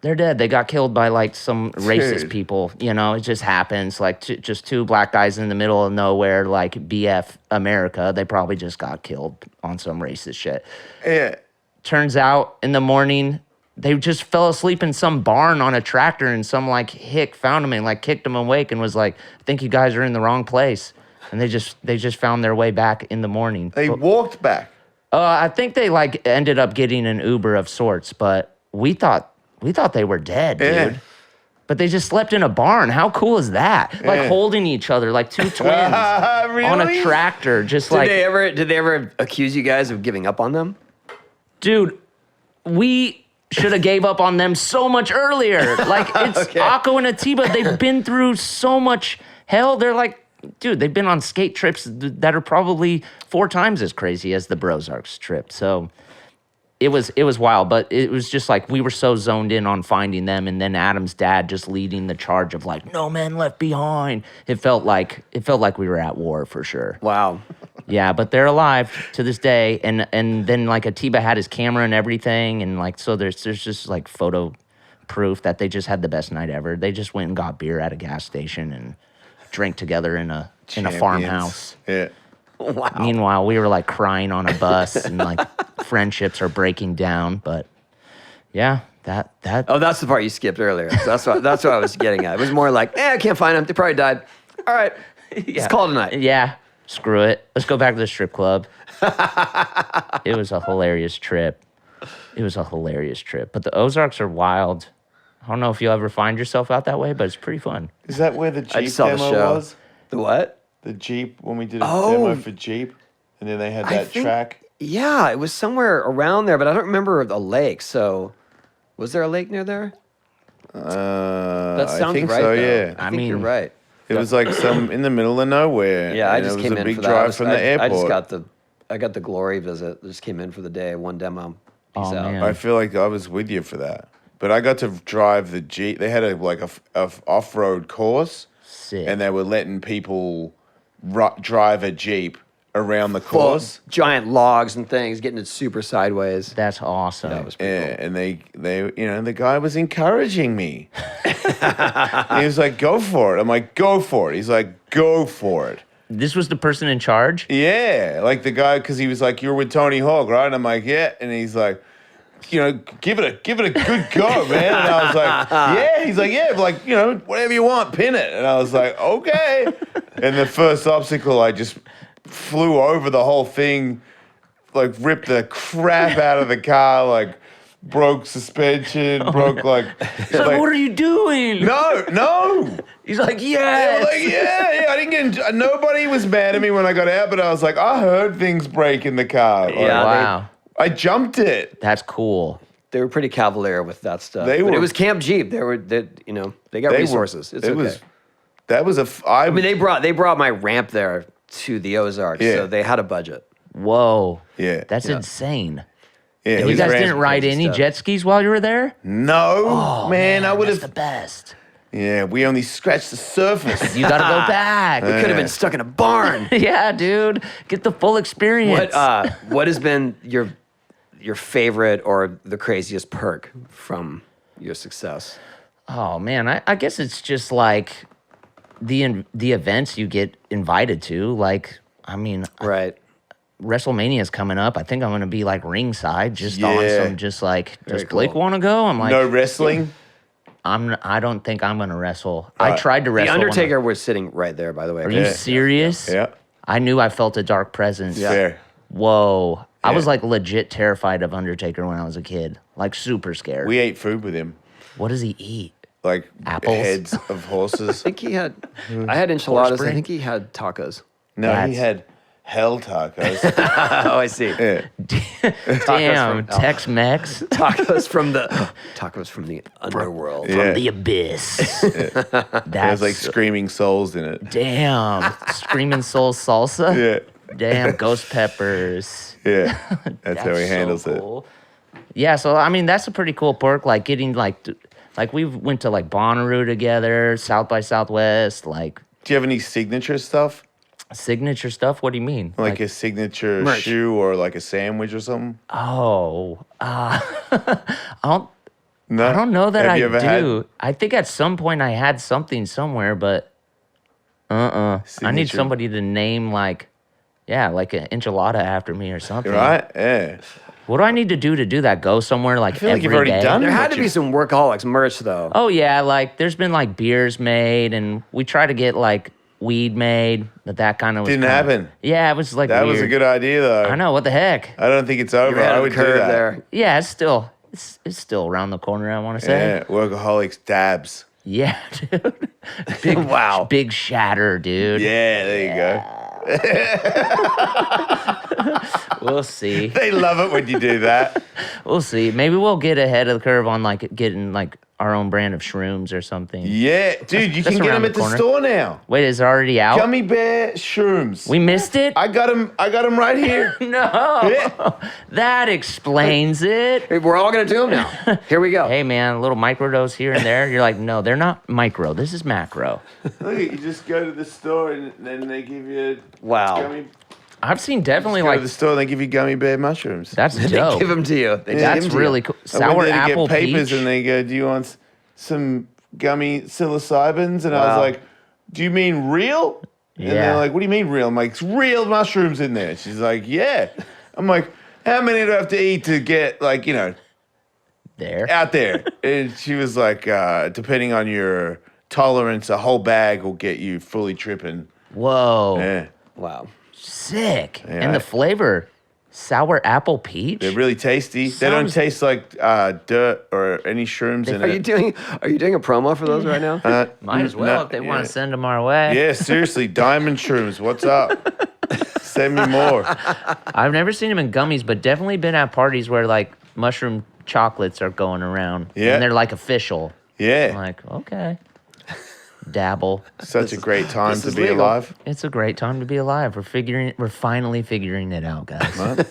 they're dead. They got killed by like some racist people. It just happens. Like just 2 black guys in the middle of nowhere, like BF America. They probably just got killed on some racist shit. Yeah. Turns out in the morning, they just fell asleep in some barn on a tractor, and some like hick found them and like kicked them awake and was like, I think you guys are in the wrong place. And they just found their way back in the morning. They walked back. I think they like ended up getting an Uber of sorts, but we thought they were dead, dude. But they just slept in a barn. How cool is that? Like holding each other like 2 twins Really? on a tractor. Just Did they ever accuse you guys of giving up on them? Dude, we should have gave up on them so much earlier. Like, it's Akko and Atiba. They've been through so much hell. They're like, dude, they've been on skate trips that are probably 4 times as crazy as the Brozarks trip. So it was wild, but it was just like we were so zoned in on finding them, and then Adam's dad just leading the charge of like, no man left behind. It felt like we were at war for sure. Wow. Yeah, but they're alive to this day, and then like Atiba had his camera and everything, and like so there's just like photo proof that they just had the best night ever. They just went and got beer at a gas station and drank together in a farmhouse. Yeah. Wow. Meanwhile, we were like crying on a bus, and like friendships are breaking down. But yeah, that. Oh, that's the part you skipped earlier. So that's what I was getting at. It was more like, I can't find them. They probably died. All right, let's call it a night. Yeah. Screw it. Let's go back to the strip club. It was a hilarious trip. But the Ozarks are wild. I don't know if you'll ever find yourself out that way, but it's pretty fun. Is that where the I Jeep saw the demo show. was? The what? The Jeep, when we did a demo for Jeep, and then they had that track. Yeah, it was somewhere around there, but I don't remember the lake. So, was there a lake near there? That sounds I think right. so, though. yeah. I think you're right. It was like some in the middle of nowhere. Yeah, I and just it came was a in big for drive that. from the airport. I got the glory visit. I just came in for the day, one demo. Peace Oh, out. man. I feel like I was with you for that. But I got to drive the Jeep. They had a off-road course, Sick. and they were letting people drive a Jeep around the Full course. giant logs and things, getting it super sideways. That's awesome. That was pretty Yeah, cool. and they, the guy was encouraging me. He was like, "Go for it." I'm like, "Go for it." He's like, "Go for it." This was the person in charge? Yeah, like the guy, because he was like, "You're with Tony Hawk, right?" And I'm like, "Yeah," and he's like, give it a good go, man. And I was like, "Yeah." He's like, "Yeah, like whatever you want, pin it." And I was like, "Okay." And the first obstacle, I just flew over the whole thing, like ripped the crap out of the car, like broke suspension, broke like. He's like, what are you doing? No. He's like, I yes. was like, yeah. I didn't get. Nobody was mad at me when I got out, but I was like, I heard things break in the car. Like, Yeah, Wow. I jumped it. That's cool. They were pretty cavalier with that stuff. They But were- it was Camp Jeep. They got resources. It's okay. That was I mean, they brought my ramp there to the Ozarks, Yeah. so they had a budget. Whoa. Yeah. That's insane. Yeah, You his guys ramp- didn't ride crazy any stuff. jet skis while you were there? No, Oh, man, I would that's have. the best. Yeah, we only scratched the surface. You got to go back. We could have been stuck in a barn. Yeah, dude. Get the full experience. What has been your favorite or the craziest perk from your success? Oh man, I guess it's just like the events you get invited to. Like, I mean, Right. WrestleMania's coming up. I think I'm gonna be like ringside, just on Yeah. some, just like, does Very Blake cool. want to go? I'm like, No wrestling. I don't think I'm gonna wrestle. I tried to The wrestle. when I- Undertaker was sitting right there, by the way. Are you serious? Yeah. I knew I felt a dark presence. Fair. Whoa. I was Yeah. like legit terrified of Undertaker when I was a kid. Like super scared. We ate food with him, What does he eat? like Apples? heads of horses. I think he had. I had enchiladas. I brain? think he had tacos. No, That's- he had hell tacos. Oh, I see. Yeah. Damn, from- Tex-Mex Tacos from the underworld. Yeah. the abyss. That's There's like screaming souls in it. damn. Screaming Soul salsa? Yeah. Damn, ghost peppers. Yeah. That's how he so handles it. cool. Yeah, so I mean that's a pretty cool perk. Like getting like we went to like Bonnaroo together, South by Southwest, like Do you have any signature stuff? signature stuff. What do you mean? Like a signature Merch. shoe or like a sandwich or something? Oh, No. I don't know that Have I you ever do. I think at some point I had something somewhere, but I need Signature. somebody to name like an enchilada after me or something. Right? Yeah. What do I need to do that? Go somewhere like feel like you've every already day? done There it. had to be some Workaholics merch, though. Oh yeah, like there's been like beers made, and we try to get like weed made, but that kind of Didn't happen. Yeah, it was like That was a weird. good idea, though. I know, what the heck? I don't think it's over. You're ahead I of would the do curve that. there. Yeah, it's still around the corner. I want to say. Yeah. Workaholics dabs. Yeah, dude. Big Wow. big shatter, dude. Yeah, there you go. We'll see. They love it when you do that. We'll see. Maybe we'll get ahead of the curve on like getting like our own brand of shrooms or something. Yeah, dude, you That's can get around them at the the corner. store now. Wait, is it already out? Gummy bear shrooms. We missed it? I got them right here. No. Yeah. That explains it. Hey, we're all going to do them now. Here we go. Hey man, a little microdose here and there. You're like, no, they're not micro. This is macro. Look, you just go to the store and then they give you Wow. gummy. I've seen definitely Go to like the store and they give you gummy bear mushrooms. that's They dope. give them to you. They just give That's 'em to you. really cool. I went Sour there to apple get papers peach. and they go, "Do you want some gummy psilocybins?" And I Wow. was like, "Do you mean real?" And Yeah. they're like, "What do you mean real?" I'm like, "It's real mushrooms in there." She's like, "Yeah." I'm like, "How many do I have to eat to get like there. out there?" And she was like, "Depending on your tolerance, a whole bag will get you fully tripping." Whoa. Yeah, Wow. Sick. Yeah. And the flavor, sour apple peach. they're really tasty. They don't Sounds- taste like dirt or any shrooms in Are you it. doing a promo for those right now? Might as well if they want to send them our way. Yeah, seriously, diamond shrooms. What's up? Send me more. I've never seen them in gummies, but definitely been at parties where like mushroom chocolates are going around. Yeah. And they're like official. Yeah. I'm like, okay. Dabble. Such a great time this to is be legal. alive. It's a great time to be alive. We're finally figuring it out, guys.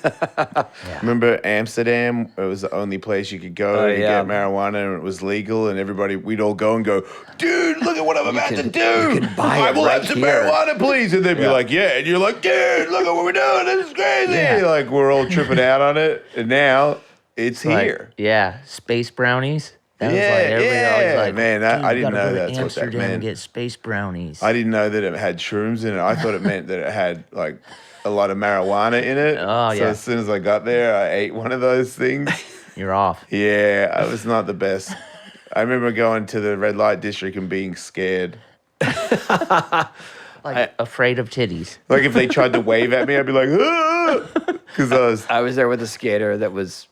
Remember Amsterdam? It was the only place you could go Oh, to yeah. get marijuana, and it was legal, and we'd all go and go, "Dude, look at what I'm about to can- do! you can buy I it will right have some here." marijuana, please." And they'd be Yeah. like, "Yeah," and you're like, "Dude, look at what we're doing! This is crazy!" Yeah. Like we're all tripping out on it, and now it's Like, here. yeah, space brownies. That was Yeah, like everybody always yeah, like, man, "Dude, I you didn't gotta know go to that's what that Amsterdam and meant. get space brownies. I didn't know that it had shrooms in it. I thought it meant that it had like a lot of marijuana in it. Oh, So yeah. as soon as I got there, I ate one of those things. You're off. Yeah, I was not the best. I remember going to the red light district and being scared. Like afraid of titties. Like if they tried to wave at me, I'd be like, because I was there with a skater that was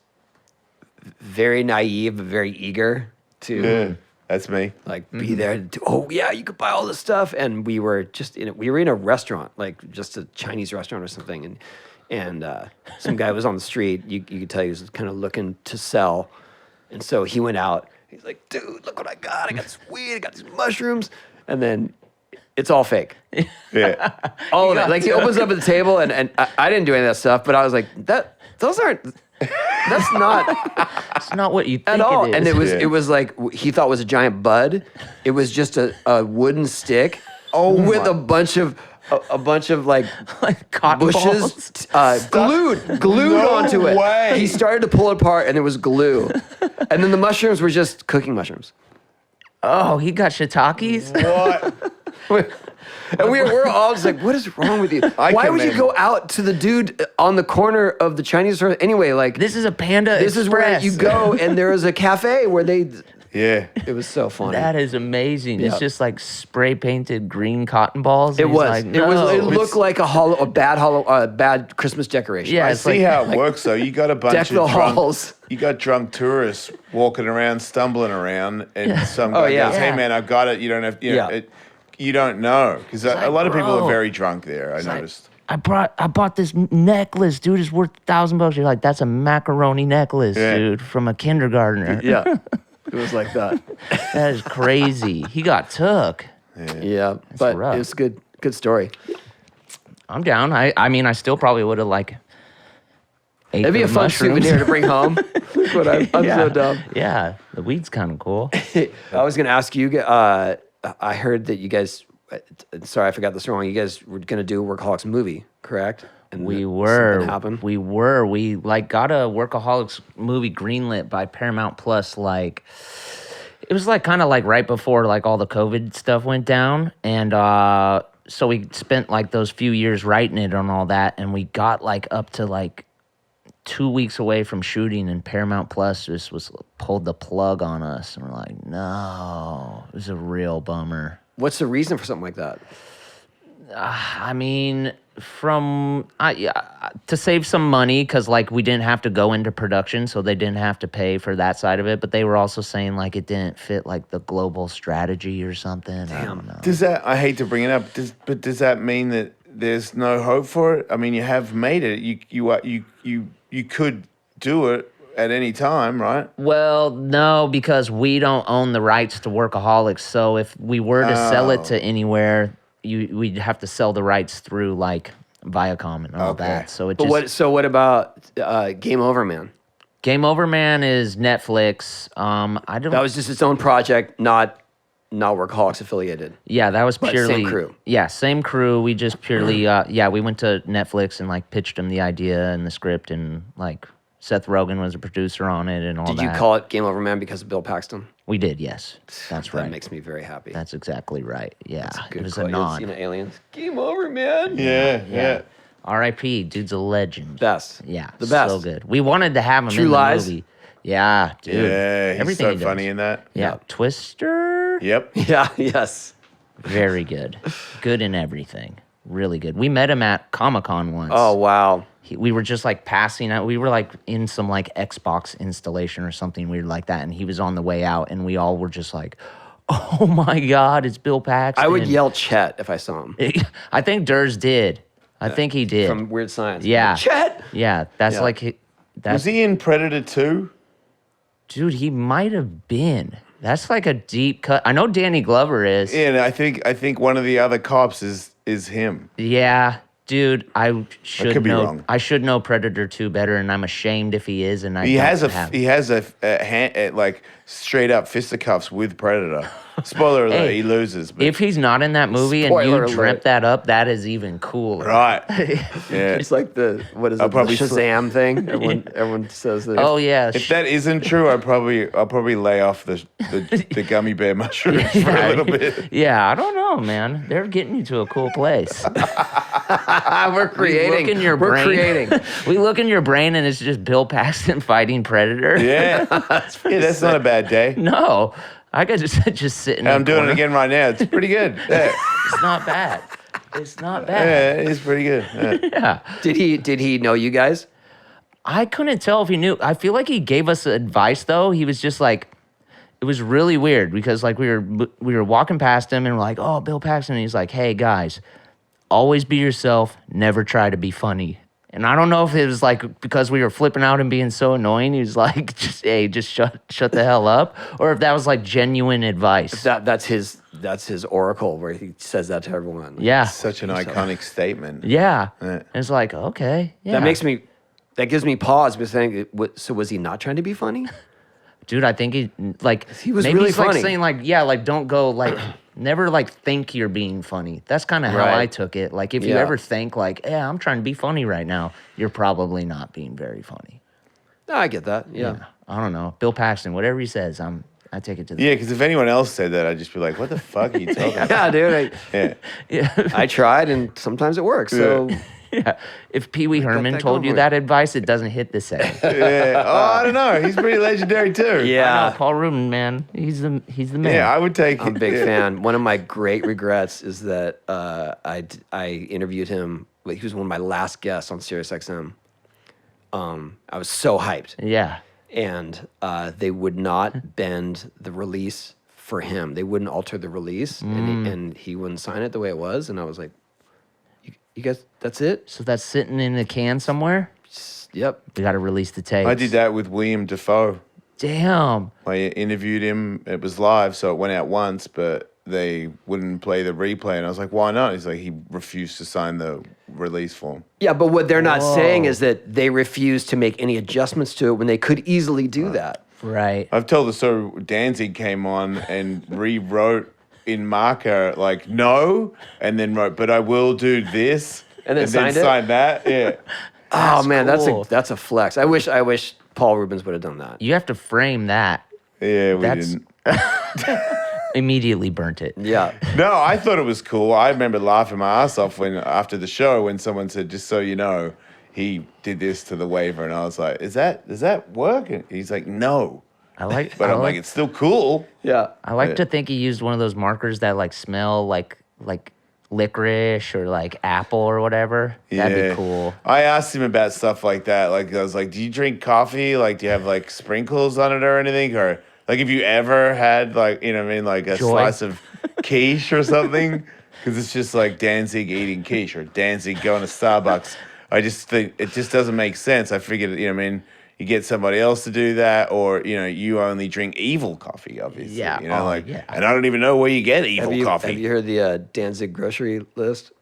very naive, but very eager to That's me. Like be there. Oh yeah, you could buy all this stuff. And we were in a restaurant, like just a Chinese restaurant or something. And some guy was on the street. You could tell he was kind of looking to sell. And so he went out. He's like, dude, look what I got. I got this weed. I got these mushrooms. And then it's all fake. Yeah. All of it. Like he opens up at the table, and I didn't do any of that stuff. But I was like, those aren't. That's not. It's not what you think At all. it is. And it was like he thought it was a giant bud. It was just a wooden stick with a bunch of like cotton bushes balls. glued No onto it. way. He started to pull it apart, and there was glue. And then the mushrooms were just cooking mushrooms. Oh, he got shiitakes? What? And we're all just like, what is wrong with you? Why would you go out to the dude on the corner of the Chinese restaurant anyway? Like This is a Panda this is where Express. you go, and there is a cafe where they. Yeah. It was so funny. That is amazing. Yeah. It's just like spray painted green cotton balls. It and he's was. like, It was. It "No." looked like a bad Christmas decoration. Yeah, I it's see like- how it works though. You got a bunch Deck of the drunk, halls. you got drunk tourists walking around, stumbling around, and some guy yeah. goes, "Hey Yeah. man, I've got it. You don't have, you know, Yeah. you don't know because a like, lot of people bro. are very drunk there. I noticed. I bought this necklace, dude. It's worth $1,000. You're like, that's a macaroni necklace, Yeah. dude, from a kindergartner. Yeah. It was like that. That is crazy. He got took. Yeah. But rough. it was good story. I'm down. I mean, I still probably would have like ate It'd be the a fun mushrooms. souvenir to bring home. But I'm yeah. so dumb. Yeah, the weed's kind of cool. I was going to ask you, I heard that you guys, sorry, I forgot this wrong. You guys were going to do a Workaholics movie, correct? And We that were. something happened? We like got a Workaholics movie greenlit by Paramount Plus. Like it was like kind of like right before like all the COVID stuff went down, and so we spent like those few years writing it and all that, and we got like up to like 2 weeks away from shooting, and Paramount Plus just pulled the plug on us, and we're like, no, it was a real bummer. What's the reason for something like that? I mean, to save some money, because like we didn't have to go into production, so they didn't have to pay for that side of it. But they were also saying like it didn't fit like the global strategy or something. I don't know. Does that? I hate to bring it up, but does that mean that there's no hope for it? I mean, you have made it. You could do it at any time, right? Well, no, because we don't own the rights to Workaholics. So if we were to sell it to anywhere, we'd have to sell the rights through like Viacom and all Okay. that. So it But just what about Game Over, Man? Game Over Man is Netflix. I don't. That was just its own project, not Workaholics affiliated. Yeah, that was But purely same crew. Yeah, same crew. We just purely we went to Netflix and like pitched them the idea and the script, and like Seth Rogen was a producer on it and all Did that. you call it Game Over, Man because of Bill Paxton? We did, yes. That's That right. makes me very happy. That's exactly right. Yeah, Good it was call. a You ever seen nod. Aliens? Game Over, Man. Yeah. R.I.P. Dude's a legend. Best. Yeah, The best. So good. We wanted to have him True in the Lies. movie. Yeah, dude. Yeah, he's Everything so he does. funny in that. Yeah, Twister. Yep. Yeah. Yes. Very good. Good in everything. Really good. We met him at Comic-Con once. Oh wow. We were just like passing out. We were like in some like Xbox installation or something weird like that, and he was on the way out, and we all were just like, "Oh my God, it's Bill Paxton!" I would yell Chet if I saw him. I think Durs did. I think he did. From Weird Science. Yeah. Chet. Yeah, that's Yeah. like that's Was he in Predator 2? dude. He might have been. That's like a deep cut. I know Danny Glover is. Yeah, and I think one of the other cops is him. Yeah, dude. I should could be know. wrong. I should know Predator 2 better, and I'm ashamed if he is. And I He don't has have. he has a hand, like straight up fisticuffs with Predator. Spoiler alert, Hey, he loses. But, If he's not in that movie Spoiler and you dreamt alert. that up, that is even cooler. right. Yeah. It's like the what is I'll it? The probably Shazam thing. Everyone says that. Oh yeah. If that isn't true, I'll probably lay off the gummy bear mushrooms for a little bit. Yeah, I don't know, man. They're getting you to a cool place. We're creating. We look in your We're brain. creating. We look in your brain and it's just Bill Paxton fighting Predator. Yeah, that's not a bad day. No, I could just sit in. I'm the doing corner. it again right now. It's pretty good. Yeah, It's not bad. It's not bad. yeah, it's pretty good. Yeah. Yeah. Did he know you guys? I couldn't tell if he knew. I feel like he gave us advice though. He was just like, it was really weird because like we were walking past him and we're like, oh, Bill Paxton. And he's like, hey guys, always be yourself. Never try to be funny. And I don't know if it was like because we were flipping out and being so annoying, he was like, just shut the hell up, or if that was like genuine advice. That's his oracle where he says that to everyone. Yeah, Such an iconic statement. yeah. Yeah. And it's like, okay, yeah. That gives me pause. But saying, so was he not trying to be funny? Dude, I think he was maybe really he's like funny. saying like, yeah, like don't go like never like think you're being funny. That's kind of how Right. I took it. Like if you Yeah. ever think like, yeah, I'm trying to be funny right now, you're probably not being very funny. No, I get that. Yeah. I don't know. Bill Paxton, whatever he says, I take it to the Yeah, because if anyone else said that, I'd just be like, what the fuck are you talking about? Yeah, dude. Yeah. I tried, and sometimes it works. So Yeah. If Pee Wee Herman that told going you for that advice, it doesn't hit the same. Yeah. Oh, I don't know. He's pretty legendary too. I yeah, know, Paul Rubin, man. He's the man. Yeah, I would take I'm a it. big Yeah. fan. One of my great regrets is that I interviewed him. He was one of my last guests on SiriusXM. I was so hyped, Yeah. and they would not bend the release for him. They wouldn't alter the release, and he wouldn't sign it the way it was. And I was like, "You guys, that's it? So that's sitting in a can somewhere? Yep." We got to release the tapes. I did that with William Dafoe. Damn. I interviewed him. It was live, so it went out once, but they wouldn't play the replay. And I was like, why not? He's like, he refused to sign the release form. Yeah, but what they're not saying Whoa. is that they refused to make any adjustments to it when they could easily do that. Right. I've told the story. Danzig came on and rewrote in MALKA, like, no, and then wrote, but I will do this. And then signed it? signed that. Yeah. Oh man, cool. that's a flex. I wish Paul Rubens would have done that. You have to frame that. Yeah, we That's- didn't. Immediately burnt it. Yeah. No, I thought it was cool. I remember laughing my ass off when after the show when someone said, just so you know, he did this to the waiver. And I was like, does that work? And he's like, no. I like But I'm like, it's still cool. Yeah. I like Yeah. to think he used one of those markers that like smell like licorice or like apple or whatever. That'd be cool. I asked him about stuff like that. Like, I was like, do you drink coffee? Like, do you have like sprinkles on it or anything? Or like, have you ever had like, you know what I mean? Like a Joy. slice of quiche or something? Because it's just like Danzig eating quiche or Danzig going to Starbucks. I just think it just doesn't make sense. I figured, you know what I mean? You get somebody else to do that, or, you know, you only drink evil coffee, obviously. Yeah. You know, Oh, like, yeah. and I don't even know where you get evil coffee. Have you heard the Danzig grocery list?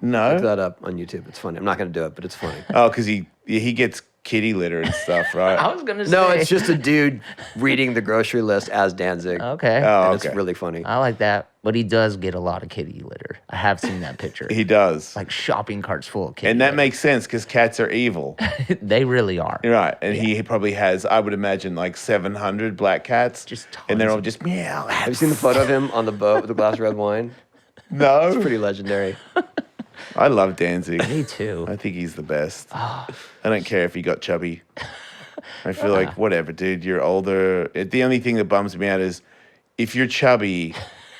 No. Look that up on YouTube. It's funny. I'm not going to do it, but it's funny. Oh, because he gets kitty litter and stuff, right? I was gonna say No, it's just a dude reading the grocery list as Danzig. okay. Oh, And okay. it's really funny. I like that, but he does get a lot of kitty litter. I have seen that picture. He does. Like shopping carts full of kitty And that litter. makes sense because cats are evil. They really are. You're right. And he probably has, I would imagine, like 700 black cats. Just and they're tons all of- just meow. Have you seen the photo of him on the boat with a glass of red wine? No. It's pretty legendary. I love Danzig. Me too. I think he's the best. I don't care if he got chubby. I feel like, whatever, dude, you're older. The only thing that bums me out is if you're chubby,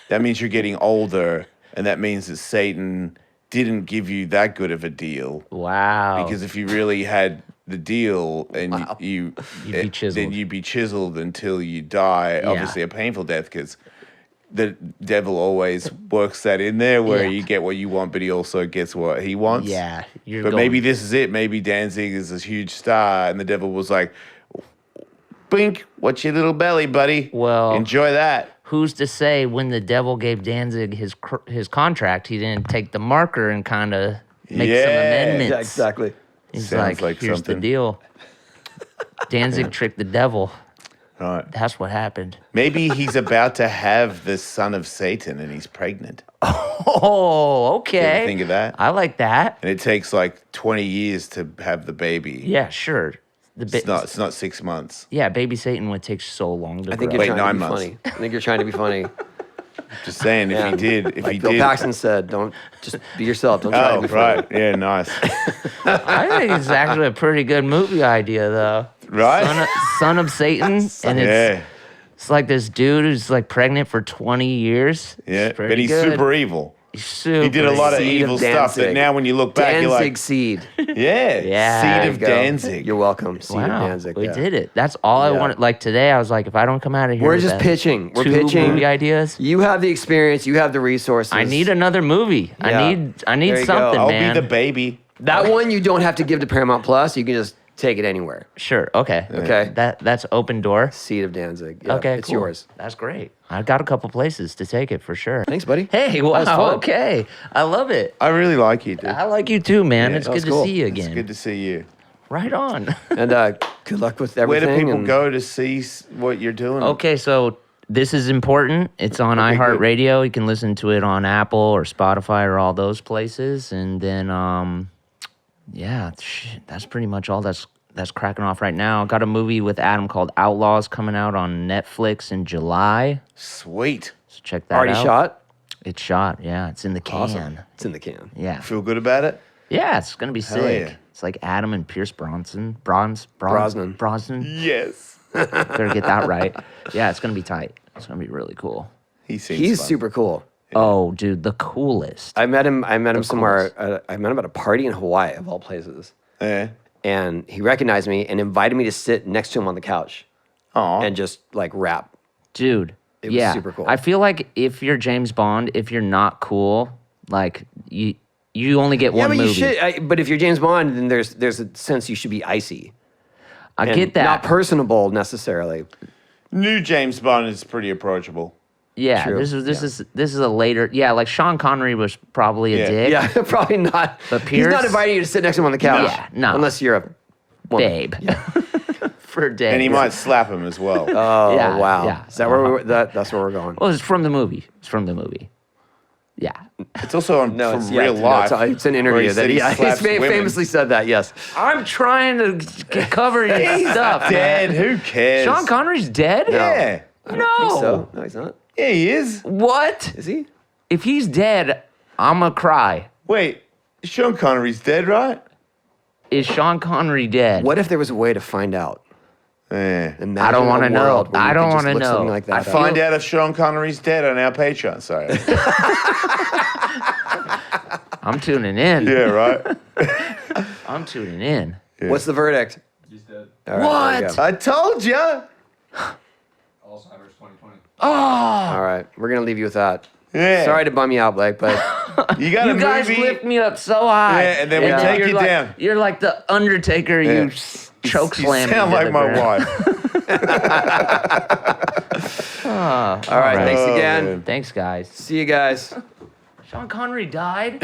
that means you're getting older. And that means that Satan didn't give you that good of a deal. Wow. Because if you really had the deal and Wow. You'd be chiseled. then you'd be chiseled until you die. Obviously, a painful death because the devil always works that in there where Yeah. you get what you want, but he also gets what he wants. Yeah. You're But going, maybe this is it. Maybe Danzig is this huge star, and the devil was like, "Bink, what's your little belly, buddy? Well- enjoy that." who's to say when the devil gave Danzig his contract, he didn't take the marker and kind of make some Yeah. amendments. Yeah, exactly. He's Sounds like, like here's something." the deal. Danzig tricked the devil. Right. That's what happened. Maybe he's about to have the son of Satan, and he's pregnant. Oh, okay. Think of that. I like that. And it takes like 20 years to have the baby. Yeah, sure. It's not 6 months. Yeah, baby Satan would take so long to I think grow. you're Wait, trying to 9 be months. funny. I think you're trying to be funny. Just saying, if Yeah. he did, if Like he Bill did. Paxton said, don't just be yourself. Don't try to Oh, be funny. right. Yeah, nice. I think it's actually a pretty good movie idea, though. Right? Son of Satan, and Yeah. it's like this dude who's like pregnant for 20 years. Yeah. It's pretty But he's good. super evil. Super. He did a lot of Seed of evil stuff that Danzig. now when you look back, you're Danzig like, seed. yeah, Yeah. Seed of Go. Danzig. You're welcome. Seed of Wow, Danzig. we yeah. did it. That's all I Yeah. wanted. Like today, I was like, if I don't come out of here, We're with just that pitching. We're 2 pitching. movie ideas. You have the experience. You have the resources. I need another movie. Yeah. I need There you go. something, I'll man. be the baby. that one. You don't have to give to Paramount Plus. You can just take it anywhere. Sure. Okay. Okay. That's open door. Seed of Danzig. Yeah, Okay. it's cool. yours. That's great. I've got a couple places to take it for sure. Thanks, buddy. Hey, was wow. fun. Okay. I love it. I really like you, dude. I like you too, man. Yeah, it's that good was to cool. see you It's again. good to see you. Right on. And good luck with Where everything. do people and go to see what you're doing? Okay, so this is important. It's on Okay, good. iHeartRadio. You can listen to it on Apple or Spotify or all those places. And then, that's pretty much all that's cracking off right now. Got a movie with Adam called Outlaws coming out on Netflix in July. Sweet. So check that Already out. shot. It's shot. Yeah, it's in the can. Awesome. It's in the can. Yeah. Feel good about it? Yeah, it's gonna be sick. yeah. It's like Adam and Pierce Brosnan. Brosnan. Yes. Better get that right. Yeah, it's gonna be tight. It's gonna be really cool. He seems He's fun. super cool. Oh, dude, the coolest. I met him somewhere. I met him at a party in Hawaii, of all places. Yeah. And he recognized me and invited me to sit next to him on the couch Aw. and just like rap. Dude, It was yeah. super cool. I feel like if you're James Bond, if you're not cool, like you only get Yeah, one but movie. you should. But if you're James Bond, then there's a sense you should be icy. I And get that. Not personable necessarily. New James Bond is pretty approachable. yeah, True. this is a later. Yeah, like Sean Connery was probably a Yeah. dick. Yeah, probably not. But He's not Pierce- inviting you to sit next to him on the couch. Yeah, no. Unless you're a woman. Babe. For a day. And he might slap him as well. Oh Yeah, wow. yeah. Is that where that's where we're going? Well, it's from the movie. It's from the movie. Yeah. It's also from it's, real no, life. it's an where interview he that said he he's slaps women. famously said that. Yes. I'm trying to cover your stuff. Dead. man. Who cares? Sean Connery's dead? Yeah. I don't think No. so. No, he's not. Yeah, he is. What? Is he? If he's dead, I'ma cry. Wait, Sean Connery's dead, right? Is Sean Connery dead? What if there was a way to find out? Yeah. Imagine I don't a want to know. world where you I could don't just want to look know. something like that I up. Find out if Sean Connery's dead on our Patreon. Sorry. I'm tuning in. Yeah, right. I'm tuning in. What's the verdict? He's dead. All right, there you What? go. I told you. Alzheimer's 2020. Oh, All right, we're gonna leave you with that. Yeah. Sorry to bum you out, Blake, but You got you a guys movie. lift me up so high. Yeah, and then we take you're you like, down. You're like the Undertaker. Yeah. You choke You slam. sound me to like the my ground. wife. all right, thanks Oh, again. man. Thanks, guys. See you guys. Sean Connery died.